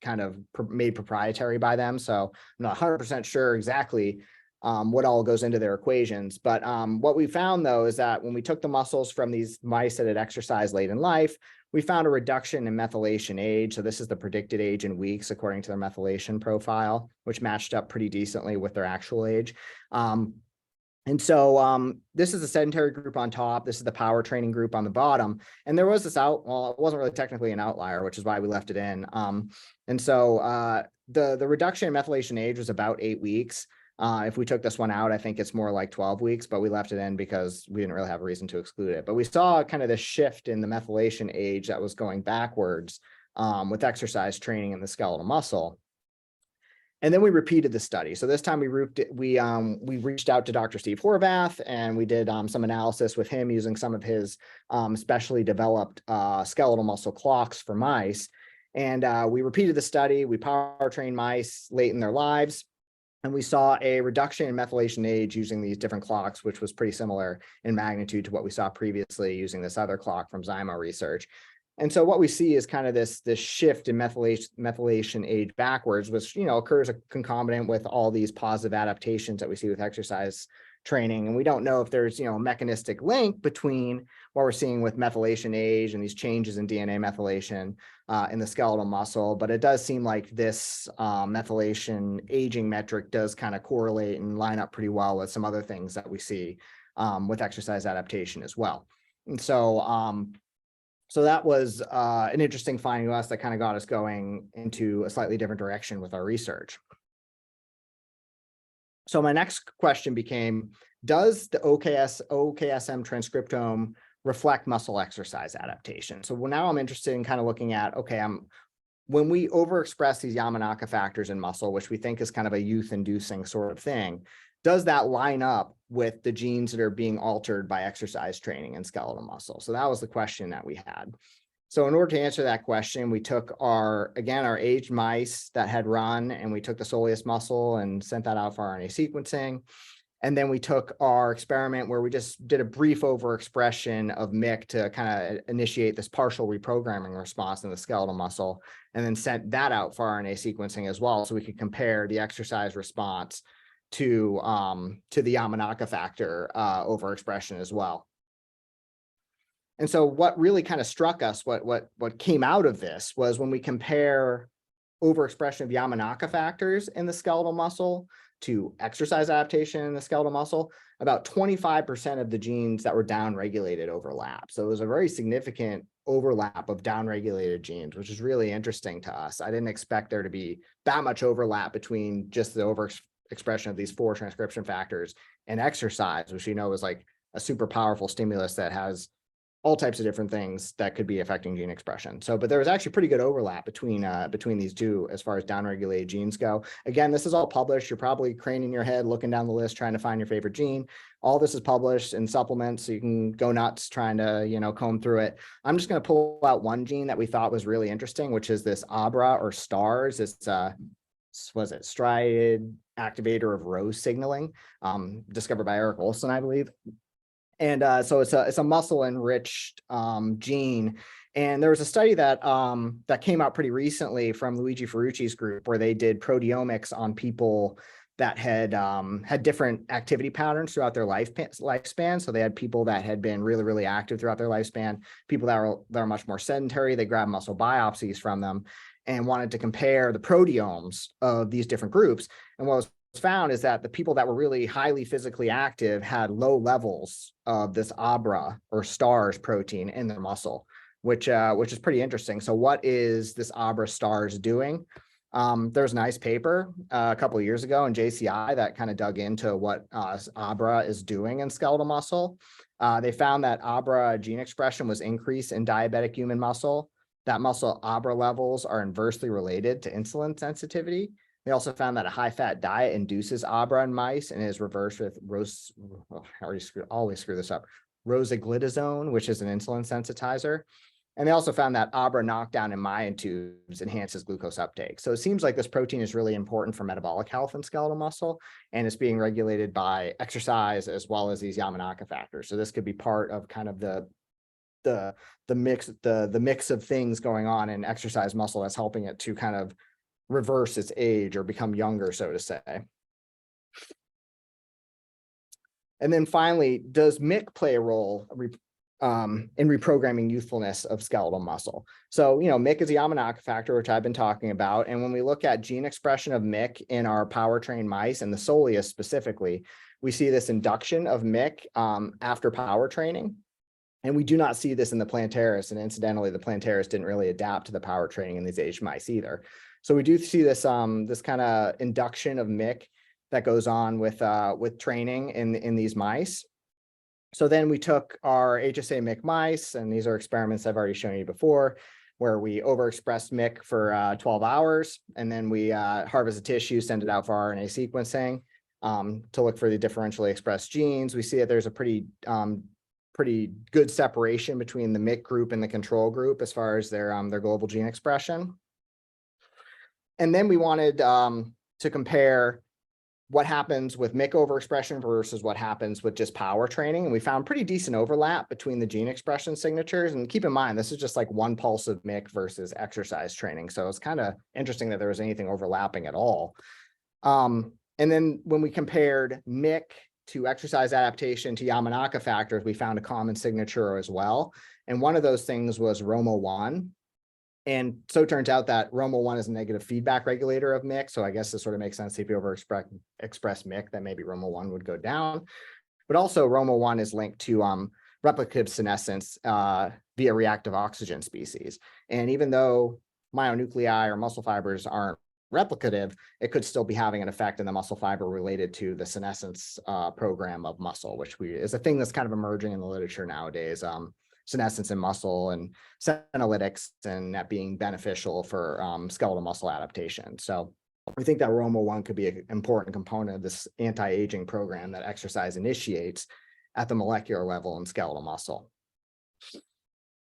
kind of made proprietary by them. So I'm not 100% sure exactly what all goes into their equations. But what we found, though, is that when we took the muscles from these mice that had exercised late in life, we found a reduction in methylation age. So this is the predicted age in weeks according to their methylation profile, which matched up pretty decently with their actual age. And so this is the sedentary group on top. This is the power training group on the bottom. And there was this well, it wasn't really technically an outlier, which is why we left it in. And so the reduction in methylation age was about 8 weeks. If we took this one out, I think it's more like 12 weeks, but we left it in because we didn't really have a reason to exclude it. But we saw kind of this shift in the methylation age that was going backwards with exercise training in the skeletal muscle. And then we repeated the study. So this time we reached out to Dr. Steve Horvath, and we did some analysis with him using some of his specially developed skeletal muscle clocks for mice. And we repeated the study. We power trained mice late in their lives. And we saw a reduction in methylation age using these different clocks, which was pretty similar in magnitude to what we saw previously using this other clock from Zymo Research. And so what we see is kind of this shift in methylation age backwards, which, occurs concomitant with all these positive adaptations that we see with exercise training. And we don't know if there's, a mechanistic link between what we're seeing with methylation age and these changes in DNA methylation in the skeletal muscle, but it does seem like this methylation aging metric does kind of correlate and line up pretty well with some other things that we see with exercise adaptation as well. And so that was an interesting finding to us that kind of got us going into a slightly different direction with our research. So my next question became, does the OKSM transcriptome reflect muscle exercise adaptation? So now I'm interested in kind of looking at, okay, when we overexpress these Yamanaka factors in muscle, which we think is kind of a youth-inducing sort of thing, does that line up with the genes that are being altered by exercise training and skeletal muscle? So that was the question that we had. So in order to answer that question, we took our aged mice that had run, and we took the soleus muscle and sent that out for RNA sequencing. And then we took our experiment where we just did a brief overexpression of MYC to kind of initiate this partial reprogramming response in the skeletal muscle, and then sent that out for RNA sequencing as well, so we could compare the exercise response to the Yamanaka factor overexpression as well. And so what really kind of struck us, what came out of this, was when we compare overexpression of Yamanaka factors in the skeletal muscle to exercise adaptation in the skeletal muscle, about 25% of the genes that were downregulated overlap. So it was a very significant overlap of downregulated genes, which is really interesting to us. I didn't expect there to be that much overlap between just the overexpression of these 4 transcription factors and exercise, which is like a super powerful stimulus that has all types of different things that could be affecting gene expression. So, but there was actually pretty good overlap between these two as far as downregulated genes go. Again, this is all published. You're probably craning your head, looking down the list, trying to find your favorite gene. All this is published in supplements, so you can go nuts trying to, comb through it. I'm just going to pull out one gene that we thought was really interesting, which is this ABRA or STARS. It's striated activator of Rose signaling, discovered by Eric Olson, I believe. And so it's a muscle enriched gene. And there was a study that came out pretty recently from Luigi Ferrucci's group, where they did proteomics on people that had different activity patterns throughout their lifespan. So they had people that had been really, really active throughout their lifespan, people that are much more sedentary. They grabbed muscle biopsies from them and wanted to compare the proteomes of these different groups. And what was found is that the people that were really highly physically active had low levels of this ABRA or STARS protein in their muscle, which is pretty interesting. So what is this ABRA STARS doing? There's a nice paper a couple of years ago in JCI that kind of dug into what ABRA is doing in skeletal muscle. They found that ABRA gene expression was increased in diabetic human muscle. That muscle ABRA levels are inversely related to insulin sensitivity. They also found that a high-fat diet induces ABRA in mice and is reversed with rosiglitazone, which is an insulin sensitizer. And they also found that ABRA knockdown in myelin tubes enhances glucose uptake. So it seems like this protein is really important for metabolic health in skeletal muscle, and it's being regulated by exercise as well as these Yamanaka factors. So this could be part of kind of the mix of things going on in exercise muscle that's helping it to kind of reverse its age or become younger, so to say. And then finally, does MYC play a role in reprogramming youthfulness of skeletal muscle? So, MYC is a Yamanaka factor, which I've been talking about. And when we look at gene expression of MYC in our power trained mice and the soleus specifically, we see this induction of MYC after power training. And we do not see this in the plantaris. And incidentally, the plantaris didn't really adapt to the power training in these aged mice either. So we do see this this kind of induction of MYC that goes on with training in these mice. So then we took our HSA MYC mice, and these are experiments I've already shown you before, where we overexpressed MYC for 12 hours, and then we harvest the tissue, send it out for RNA sequencing to look for the differentially expressed genes. We see that there's a pretty good separation between the MYC group and the control group as far as their global gene expression. And then we wanted to compare what happens with MYC overexpression versus what happens with just power training. And we found pretty decent overlap between the gene expression signatures. And keep in mind, this is just like one pulse of MYC versus exercise training. So it's kind of interesting that there was anything overlapping at all. And then when we compared MYC to exercise adaptation to Yamanaka factors, we found a common signature as well. And one of those things was ROMA1. And so it turns out that ROMA1 is a negative feedback regulator of MYC. So I guess this sort of makes sense if you overexpress MYC, that maybe ROMA1 would go down. But also ROMA1 is linked to replicative senescence via reactive oxygen species. And even though myonuclei or muscle fibers aren't replicative, it could still be having an effect in the muscle fiber related to the senescence program of muscle, which is a thing that's kind of emerging in the literature nowadays. Senescence in muscle and senolytics, and that being beneficial for skeletal muscle adaptation. So we think that ROMA1 could be an important component of this anti-aging program that exercise initiates at the molecular level in skeletal muscle.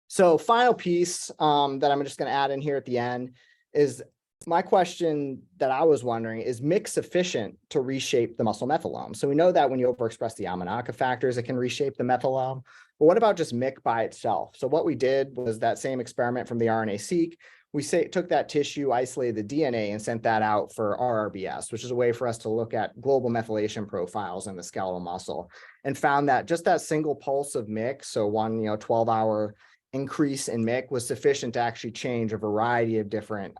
So final piece that I'm just going to add in here at the end is my question that I was wondering, is MYC sufficient to reshape the muscle methylome? So we know that when you overexpress the Yamanaka factors, it can reshape the methylome. But what about just MYC by itself? So what we did was that same experiment from the RNA-seq. We took that tissue, isolated the DNA, and sent that out for RRBS, which is a way for us to look at global methylation profiles in the skeletal muscle, and found that just that single pulse of MYC, so one 12-hour increase in MYC, was sufficient to actually change a variety of different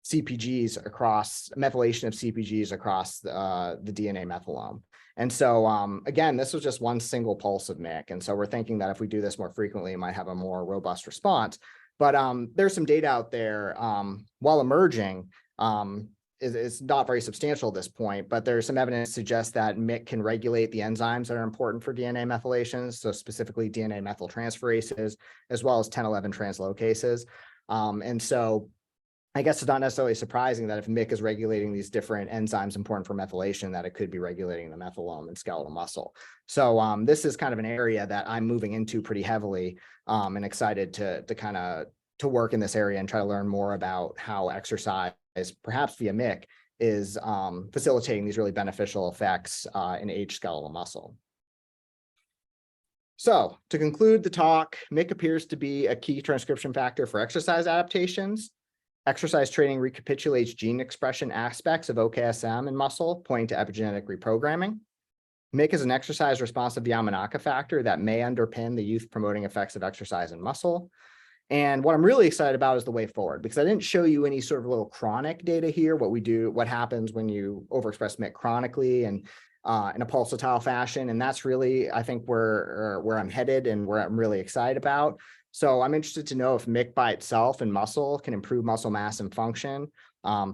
CPGs across methylation of CPGs across the DNA methylome. And so, again, this was just one single pulse of MYC. And so we're thinking that if we do this more frequently, it might have a more robust response. But there's some data out there while emerging. It's not very substantial at this point, but there's some evidence to suggest that MYC can regulate the enzymes that are important for DNA methylation, so specifically DNA methyltransferases, as well as 1011 translocases. And so I guess it's not necessarily surprising that if MYC is regulating these different enzymes important for methylation, that it could be regulating the methylome in skeletal muscle. So this is kind of an area that I'm moving into pretty heavily, and excited to work in this area and try to learn more about how exercise, perhaps via MYC, is facilitating these really beneficial effects in aged skeletal muscle. So to conclude the talk, MYC appears to be a key transcription factor for exercise adaptations. Exercise training recapitulates gene expression aspects of OKSM in muscle, pointing to epigenetic reprogramming. MYC is an exercise-responsive Yamanaka factor that may underpin the youth-promoting effects of exercise in muscle. And what I'm really excited about is the way forward, because I didn't show you any sort of little chronic data here, what happens when you overexpress MYC chronically and in a pulsatile fashion. And that's really, I think, where I'm headed and where I'm really excited about. So I'm interested to know if MYC by itself in muscle can improve muscle mass and function,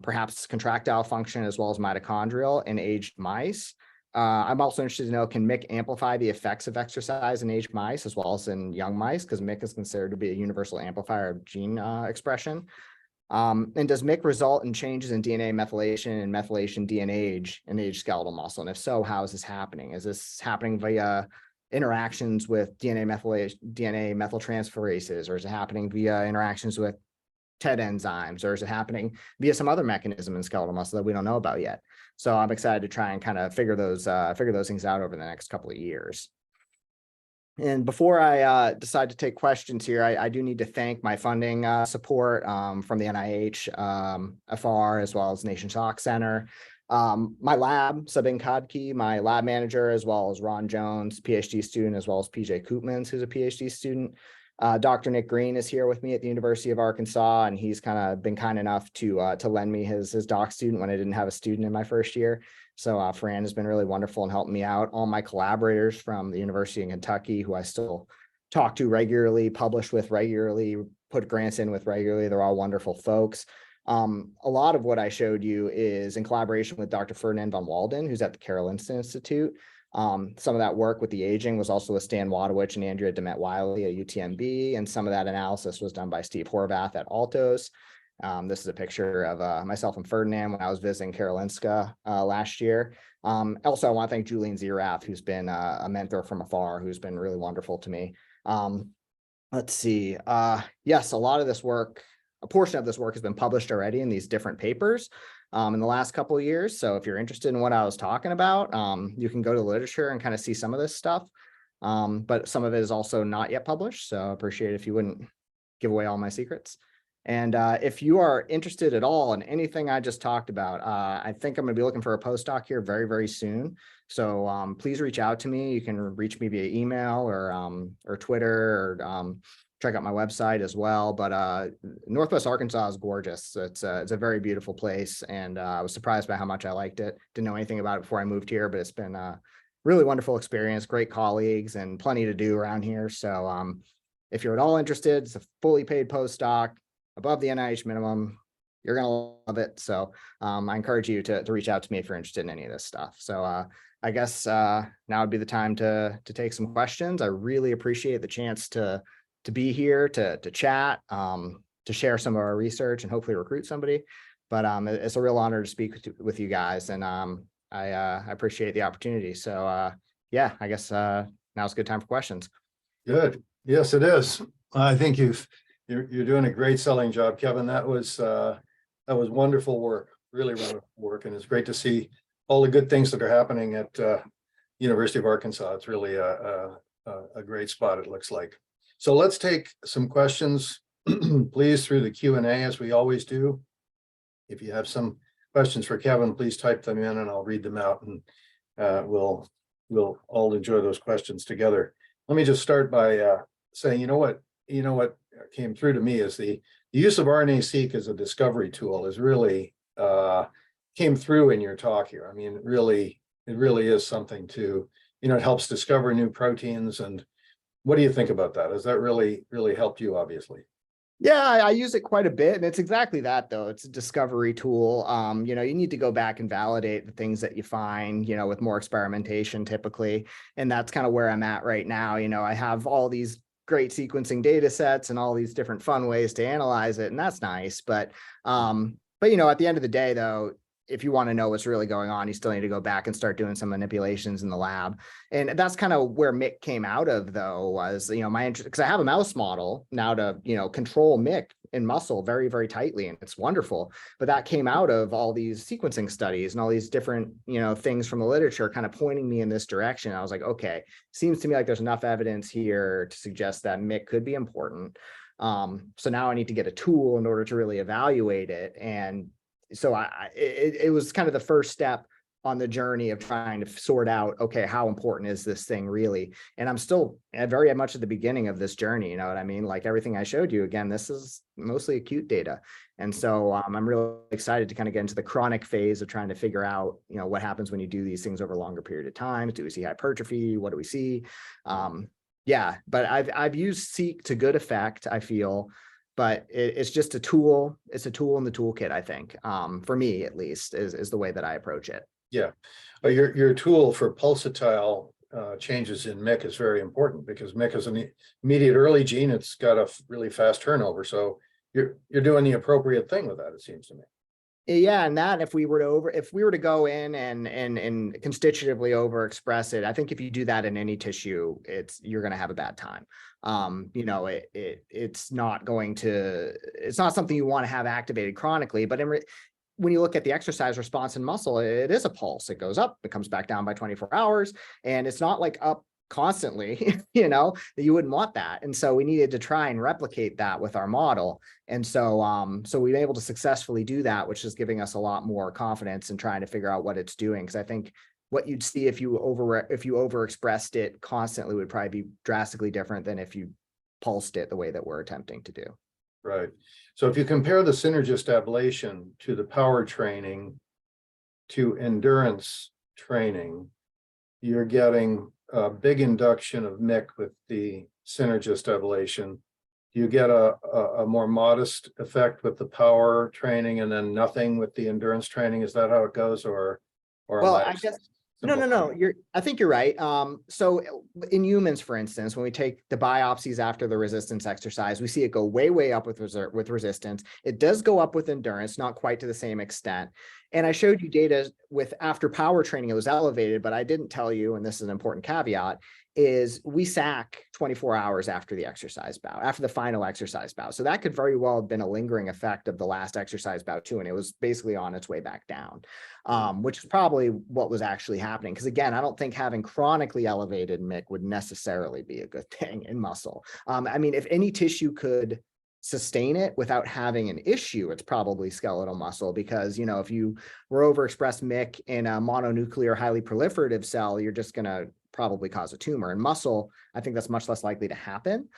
perhaps contractile function as well as mitochondrial in aged mice. I'm also interested to know, can MYC amplify the effects of exercise in aged mice as well as in young mice, because MYC is considered to be a universal amplifier of gene expression. And does MYC result in changes in DNA methylation and methylation DNA in aged skeletal muscle? And if so, how is this happening? Is this happening via interactions with DNA methyltransferases, or is it happening via interactions with TED enzymes, or is it happening via some other mechanism in skeletal muscle that we don't know about yet? So I'm excited to try and kind of figure those things out over the next couple of years. And before I decide to take questions here, I do need to thank my funding support from the NIH, FR, as well as Nation Shock Center. My lab, Sabin Kadki, my lab manager, as well as Ron Jones, PhD student, as well as PJ Koopmans, who's a PhD student. Dr. Nick Green is here with me at the University of Arkansas, and he's been kind enough to lend me his doc student when I didn't have a student in my first year. So Fran has been really wonderful and helped me out. All my collaborators from the University of Kentucky, who I still talk to regularly, publish with regularly, put grants in with regularly, they're all wonderful folks. A lot of what I showed you is in collaboration with Dr. Ferdinand von Walden, who's at the Karolinska Institute. Some of that work with the aging was also with Stan Wadowich and Andrea Demet-Wiley at UTMB, and some of that analysis was done by Steve Horvath at Altos. This is a picture of myself and Ferdinand when I was visiting Karolinska last year. Also, I want to thank Julian Zirath, who's been a mentor from afar, who's been really wonderful to me. Let's see. Yes, a portion of this work has been published already in these different papers. in the last couple of years. So if you're interested in what I was talking about, you can go to the literature and kind of see some of this stuff. But some of it is also not yet published. So I appreciate it if you wouldn't give away all my secrets. And if you are interested at all in anything I just talked about, I think I'm going to be looking for a postdoc here very, very soon. So please reach out to me. You can reach me via email or Twitter, or check out my website as well. But Northwest Arkansas is gorgeous. It's a very beautiful place, and I was surprised by how much I liked it. Didn't know anything about it before I moved here, but it's been a really wonderful experience. Great colleagues and plenty to do around here. So if you're at all interested, it's a fully paid postdoc above the NIH minimum. You're going to love it. So I encourage you to reach out to me if you're interested in any of this stuff. So I guess now would be the time to take some questions. I really appreciate the chance to be here, to chat, to share some of our research and hopefully recruit somebody. But it's a real honor to speak with you guys. And I appreciate the opportunity. So yeah, I guess now's a good time for questions. Good. Yes, it is. I think you're doing a great selling job, Kevin. That was wonderful work, really wonderful work. And it's great to see all the good things that are happening at University of Arkansas. It's really a great spot, it looks like. So let's take some questions, please, through the Q&A, as we always do. If you have some questions for Kevin, please type them in and I'll read them out, and we'll all enjoy those questions together. Let me just start by saying, you know what came through to me is the use of RNA-seq as a discovery tool is really came through in your talk here. I mean, it really is something to, it helps discover new proteins. And what do you think about that? Has that really helped you, obviously? Yeah, I use it quite a bit, and it's exactly that, though. It's a discovery tool. You need to go back and validate the things that you find, with more experimentation typically. And that's kind of where I'm at right now. I have all these great sequencing data sets and all these different fun ways to analyze it, and that's nice. But at the end of the day, though, if you want to know what's really going on, you still need to go back and start doing some manipulations in the lab. And that's kind of where MYC came out of, though, was, my interest, because I have a mouse model now to, control MYC in muscle very, very tightly. And it's wonderful. But that came out of all these sequencing studies and all these different, things from the literature kind of pointing me in this direction. I was like, okay, seems to me like there's enough evidence here to suggest that MYC could be important. So now I need to get a tool in order to really evaluate it. And so it was kind of the first step on the journey of trying to sort out, okay, how important is this thing really? And I'm still very much at the beginning of this journey, you know what I mean? Like everything I showed you, again, this is mostly acute data. And so I'm really excited to kind of get into the chronic phase of trying to figure out, what happens when you do these things over a longer period of time. Do we see hypertrophy? What do we see? Yeah, but I've used seq to good effect, I feel. But it's just a tool. It's a tool in the toolkit, I think, for me at least, is the way that I approach it. Yeah, your tool for pulsatile changes in MYC is very important, because MYC is an immediate early gene. It's got a really fast turnover, so you're doing the appropriate thing with that, it seems to me. Yeah, and that if we were to go in and constitutively overexpress it, I think if you do that in any tissue, you're going to have a bad time. It's not something you want to have activated chronically. But when you look at the exercise response in muscle, it is a pulse. It goes up, it comes back down by 24 hours, and it's not like up constantly, that you wouldn't want that. And so we needed to try and replicate that with our model. And so we've been able to successfully do that, which is giving us a lot more confidence in trying to figure out what it's doing. Because I think what you'd see if you overexpressed it constantly would probably be drastically different than if you pulsed it the way that we're attempting to do. Right. So if you compare the synergist ablation to the power training to endurance training, you're getting a big induction of MYC with the synergist ablation. You get a more modest effect with the power training and then nothing with the endurance training. Is that how it goes? Or well, I guess no. I think you're right. So in humans, for instance, when we take the biopsies after the resistance exercise, we see it go way up with resistance. It does go up with endurance, not quite to the same extent. And I showed you data with after power training, it was elevated, but I didn't tell you, and this is an important caveat, is we sack 24 hours after the exercise bout, after the final exercise bout. So that could very well have been a lingering effect of the last exercise bout too. And it was basically on its way back down, which is probably what was actually happening. Because again, I don't think having chronically elevated MIC would necessarily be a good thing in muscle. I mean, if any tissue could sustain it without having an issue, it's probably skeletal muscle, because, you know, if you were overexpressed MIC in a mononuclear highly proliferative cell, you're just going to probably cause a tumor. In muscle, I think that's much less likely to happen.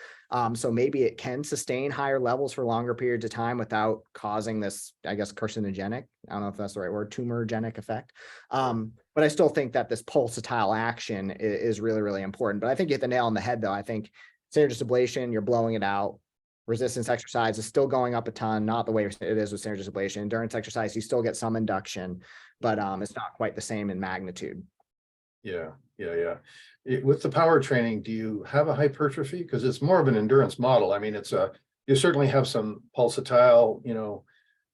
So maybe it can sustain higher levels for longer periods of time without causing this, I guess, carcinogenic, I don't know if that's the right word, tumorigenic effect. But I still think that this pulsatile action is really, really important. But I think you hit the nail on the head, though. I think synergist ablation, you're blowing it out. Resistance exercise is still going up a ton, not the way it is with synergist ablation. Endurance exercise, you still get some induction, but it's not quite the same in magnitude. Yeah. With the power training, do you have a hypertrophy? Because it's more of an endurance model. I mean, you certainly have some pulsatile, you know,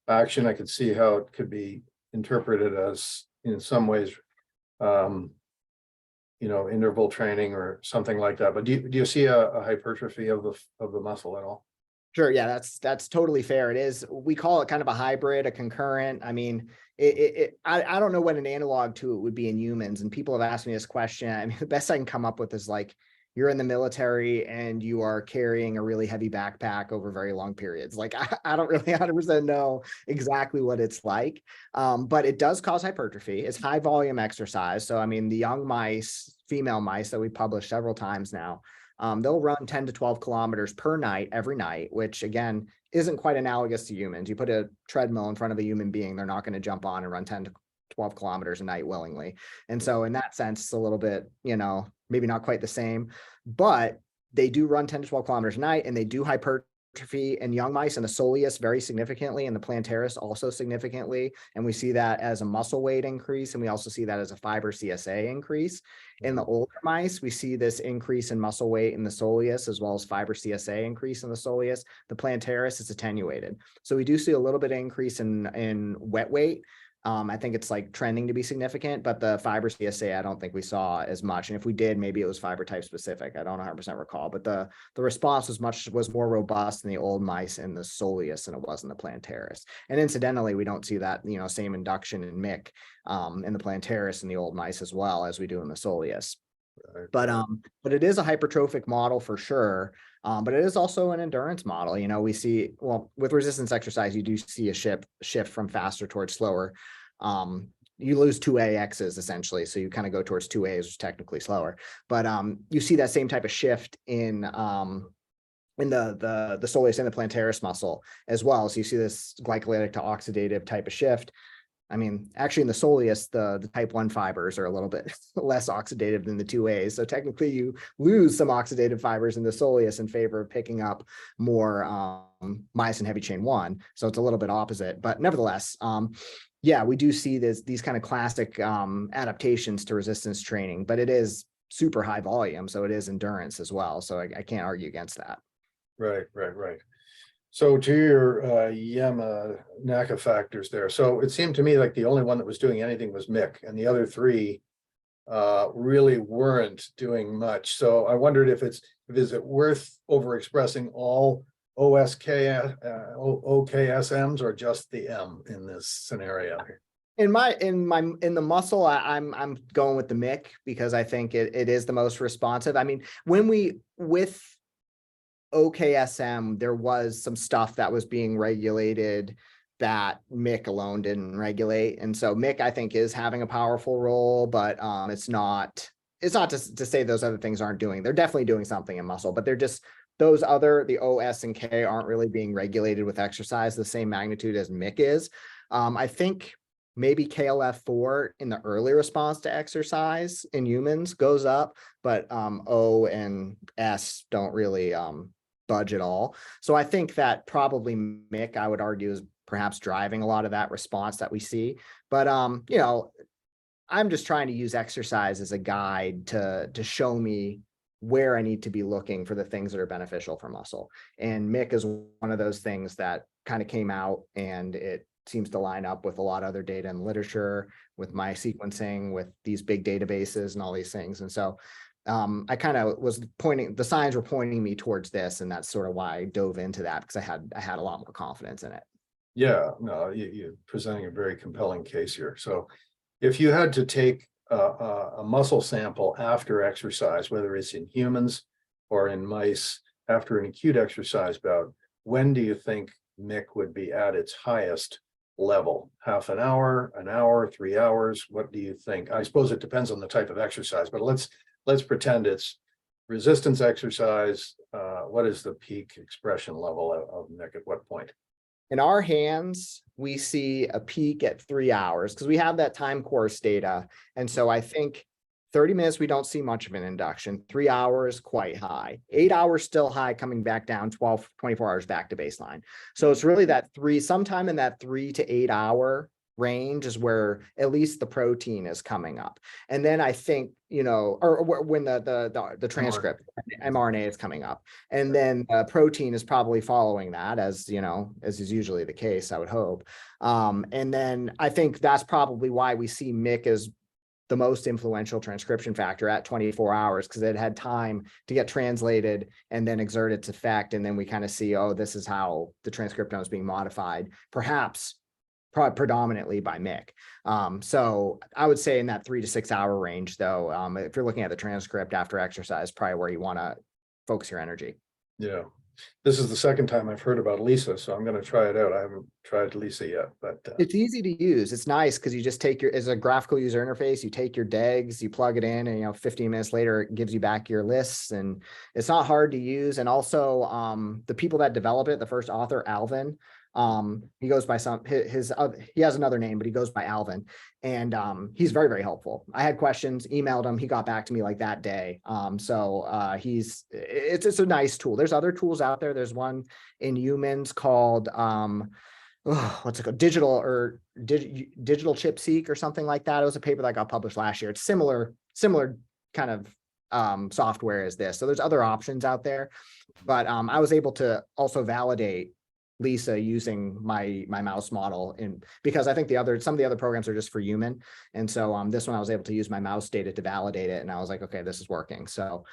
action. I could see how it could be interpreted as, in some ways, you know, interval training or something like that. But do you see a hypertrophy of the muscle at all? Sure. Yeah, that's totally fair. It is. We call it kind of a hybrid, a concurrent. I mean, I don't know what an analog to it would be in humans. And people have asked me this question. I mean, the best I can come up with is like, you're in the military and you are carrying a really heavy backpack over very long periods. Like, I don't really 100% know exactly what it's like, but it does cause hypertrophy. It's high volume exercise. So, I mean, the young mice, female mice that we published several times now, they'll run 10 to 12 kilometers per night, every night, which again, isn't quite analogous to humans. You put a treadmill in front of a human being, they're not going to jump on and run 10 to 12 kilometers a night willingly. And so in that sense, it's a little bit, you know, maybe not quite the same, but they do run 10 to 12 kilometers a night, and they do hypertrophy in young mice and the soleus very significantly, and the plantaris also significantly. And we see that as a muscle weight increase. And we also see that as a fiber CSA increase. In the older mice, we see this increase in muscle weight in the soleus, as well as fiber CSA increase in the soleus. The plantaris is attenuated. So we do see a little bit of increase in wet weight. I think it's like trending to be significant, but the fiber CSA, I don't think we saw as much. And if we did, maybe it was fiber type specific. I don't 100% recall, but the response was more robust in the old mice in the soleus than it was in the plantaris. And incidentally, we don't see that, you know, same induction in MIC in the plantaris in the old mice as well as we do in the soleus. Right. But it is a hypertrophic model for sure. But it is also an endurance model. You know, we see, well, with resistance exercise, you do see a shift from faster towards slower. You lose 2AXs essentially. So you kind of go towards 2As, which is technically slower. But you see that same type of shift in the soleus and the plantaris muscle as well. So you see this glycolytic to oxidative type of shift. I mean, actually in the soleus, the type 1 fibers are a little bit less oxidative than the 2As. So technically you lose some oxidative fibers in the soleus in favor of picking up more myosin heavy chain 1. So it's a little bit opposite, but nevertheless, yeah, we do see these kind of classic adaptations to resistance training, but it is super high volume. So it is endurance as well. So I can't argue against that. Right. So to your NACA factors there. So it seemed to me like the only one that was doing anything was MIC, and the other three really weren't doing much. So I wondered is it worth overexpressing all OKSMs or just the M in this scenario? In the muscle, I'm going with the MIC because I think it is the most responsive. I mean, with OKSM, there was some stuff that was being regulated that MIC alone didn't regulate. And so MIC, I think, is having a powerful role, but it's not to say those other things aren't doing. They're definitely doing something in muscle, but they're just the OS and K aren't really being regulated with exercise the same magnitude as MIC is. I think maybe KLF4 in the early response to exercise in humans goes up, but O and S don't really budge at all. So I think that probably MIC, I would argue, is perhaps driving a lot of that response that we see. But you know, I'm just trying to use exercise as a guide to show me where I need to be looking for the things that are beneficial for muscle. And MIC is one of those things that kind of came out, and it seems to line up with a lot of other data and literature, with my sequencing, with these big databases and all these things. And so I kind of was pointing, the signs were pointing me towards this, and that's sort of why I dove into that, because I had a lot more confidence in it. Yeah, no, you're presenting a very compelling case here. So if you had to take a muscle sample after exercise, whether it's in humans or in mice after an acute exercise bout, when do you think MIC would be at its highest level? Half an hour, 3 hours? What do you think? I suppose it depends on the type of exercise, but let's pretend it's resistance exercise. What is the peak expression level of MIC at what point? In our hands, we see a peak at 3 hours because we have that time course data. And so I think 30 minutes, we don't see much of an induction. 3 hours, quite high. 8 hours, still high, coming back down 24 hours back to baseline. So it's really that sometime in that 3 to 8 hour range is where at least the protein is coming up. And then I think, or when the transcript mRNA is coming up, and then protein is probably following that, as is usually the case, I would hope. And then I think that's probably why we see MIC as the most influential transcription factor at 24 hours, because it had time to get translated and then exert its effect. And then we kind of see, oh, this is how the transcriptome is being modified, perhaps predominantly by MIC. So I would say in that 3 to 6 hour range, though, if you're looking at the transcript after exercise, probably where you want to focus your energy. Yeah. This is the second time I've heard about Lisa, so I'm going to try it out. I haven't tried Lisa yet, but it's easy to use. It's nice because you just take as a graphical user interface, you take your DEGs, you plug it in, and 15 minutes later, it gives you back your lists, and it's not hard to use. And also, the people that develop it, the first author, Alvin, he goes by he has another name, but he goes by Alvin, and he's very, very helpful. I had questions, emailed him, he got back to me like that day. It's a nice tool. There's other tools out there. There's one in humans called what's it called? Digital chip seq or something like that. It was a paper that got published last year. It's similar kind of software as this. So there's other options out there, but I was able to also validate Lisa using my mouse model, because I think some of the other programs are just for human. And so this one I was able to use my mouse data to validate it. And I was like, okay, this is working. So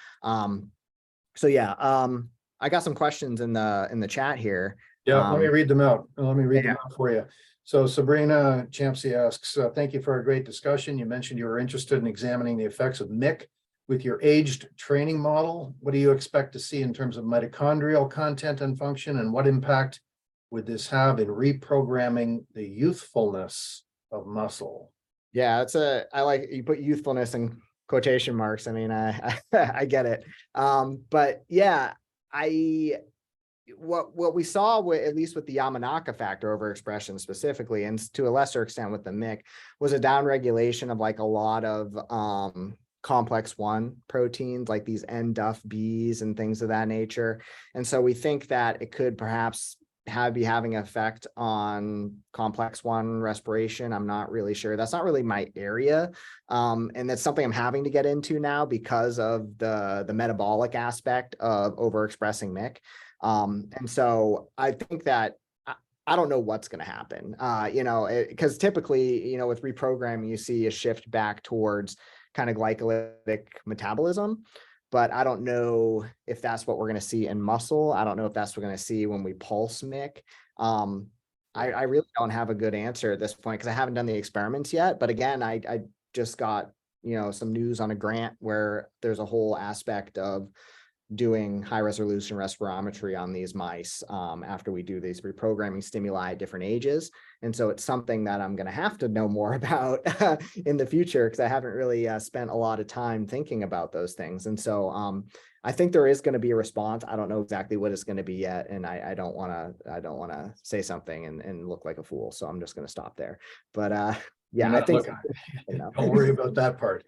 yeah, I got some questions in the chat here. Yeah, let me read them out. Them out for you. So Sabrina Champsey asks, thank you for a great discussion. You mentioned you were interested in examining the effects of MIC with your aged training model. What do you expect to see in terms of mitochondrial content and function, and what impact would this have in reprogramming the youthfulness of muscle? Yeah, I like you put youthfulness in quotation marks. I mean, I get it. But yeah, what we saw at least with the Yamanaka factor overexpression specifically, and to a lesser extent with the MIC, was a downregulation of like a lot of complex 1 proteins, like these NDUF-Bs and things of that nature. And so we think that it could perhaps be having an effect on complex 1 respiration. I'm not really sure. That's not really my area. And that's something I'm having to get into now because of the metabolic aspect of overexpressing MIC. And so I think that I don't know what's going to happen, because typically, with reprogramming, you see a shift back towards kind of glycolytic metabolism. But I don't know if that's what we're going to see in muscle. I don't know if that's what we're going to see when we pulse MIC. I really don't have a good answer at this point because I haven't done the experiments yet. But again, I just got, some news on a grant where there's a whole aspect of doing high resolution respirometry on these mice after we do these reprogramming stimuli at different ages. And so it's something that I'm going to have to know more about in the future, because I haven't really spent a lot of time thinking about those things. And so I think there is going to be a response. I don't know exactly what it's going to be yet. And I don't want to say something and look like a fool. So I'm just going to stop there. But yeah, I think don't worry about that part.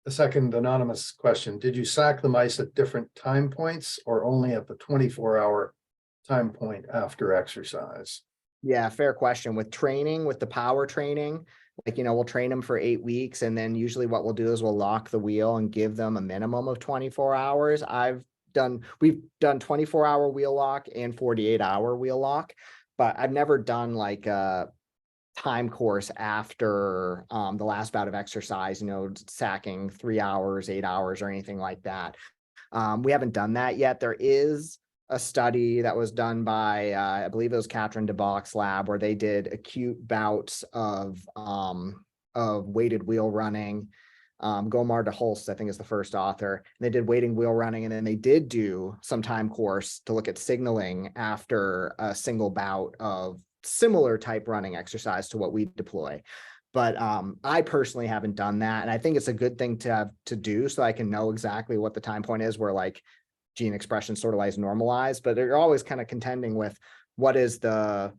The second anonymous question, did you sack the mice at different time points or only at the 24-hour time point after exercise? Yeah, fair question. With the power training, we'll train them for 8 weeks. And then usually what we'll do is we'll lock the wheel and give them a minimum of 24 hours. We've done 24-hour wheel lock and 48-hour wheel lock, but I've never done like time course after the last bout of exercise, sacking 3 hours, 8 hours, or anything like that. We haven't done that yet. There is a study that was done by, I believe it was Katrin DeBach's lab, where they did acute bouts of weighted wheel running. Gomar de Holst, I think, is the first author. They did weighted wheel running, and then they did do some time course to look at signaling after a single bout of similar type running exercise to what we deploy. But I personally haven't done that. And I think it's a good thing to have to do, so I can know exactly what the time point is where like gene expression sort of lies normalized. But you're always kind of contending with what is kind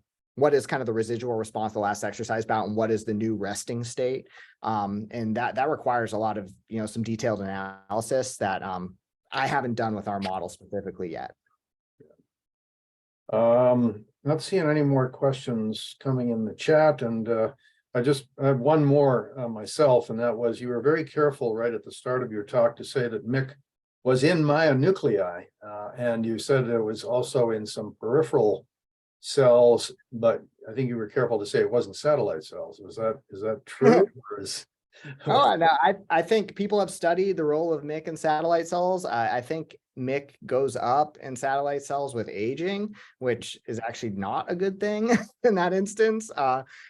of the residual response to the last exercise bout, and what is the new resting state. And that requires a lot of, some detailed analysis that I haven't done with our model specifically yet. Not seeing any more questions coming in the chat, and I have one more myself, and that was, you were very careful right at the start of your talk to say that MYC was in myonuclei, and you said it was also in some peripheral cells, but I think you were careful to say it wasn't satellite cells. Is that true? Oh, no, I think people have studied the role of MYC in satellite cells. I think MYC goes up in satellite cells with aging, which is actually not a good thing in that instance.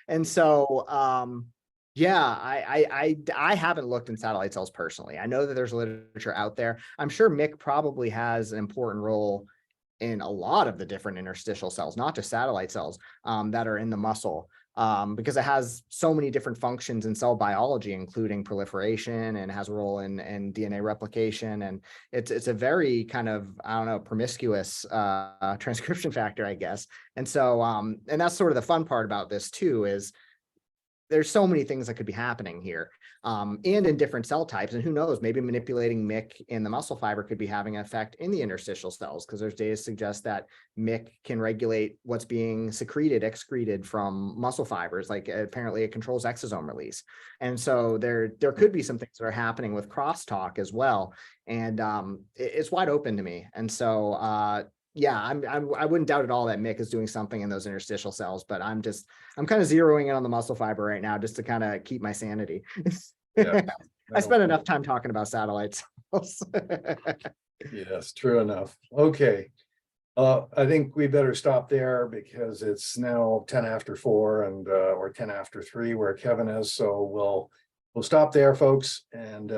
And so, yeah, I haven't looked in satellite cells personally. I know that there's literature out there. I'm sure MYC probably has an important role in a lot of the different interstitial cells, not just satellite cells, that are in the muscle. Because it has so many different functions in cell biology, including proliferation, and has a role in DNA replication. And it's a very kind of, I don't know, promiscuous transcription factor, I guess. And so, and that's sort of the fun part about this too, is there's so many things that could be happening here, and in different cell types. And who knows, maybe manipulating MYC in the muscle fiber could be having an effect in the interstitial cells, because there's data suggest that MYC can regulate what's being excreted from muscle fibers. Like apparently it controls exosome release. And so there could be some things that are happening with crosstalk as well. And it's wide open to me. And so, yeah, I wouldn't doubt at all that MYC is doing something in those interstitial cells, but I'm kind of zeroing in on the muscle fiber right now just to kind of keep my sanity. Yeah, I spent enough time talking about satellite cells. Yes, true enough. Okay. I think we better stop there, because it's now 10 after 4 and or 10 after 3 where Kevin is. So we'll stop there, folks, and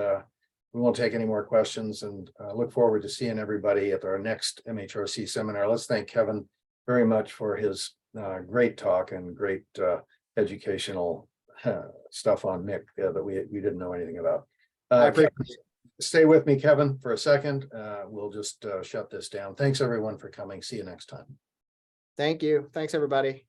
we won't take any more questions, and look forward to seeing everybody at our next MHRC seminar. Let's thank Kevin very much for his great talk and great educational stuff on MYC that we didn't know anything about. Kevin, stay with me, Kevin, for a second. We'll just shut this down. Thanks, everyone, for coming. See you next time. Thank you. Thanks, everybody.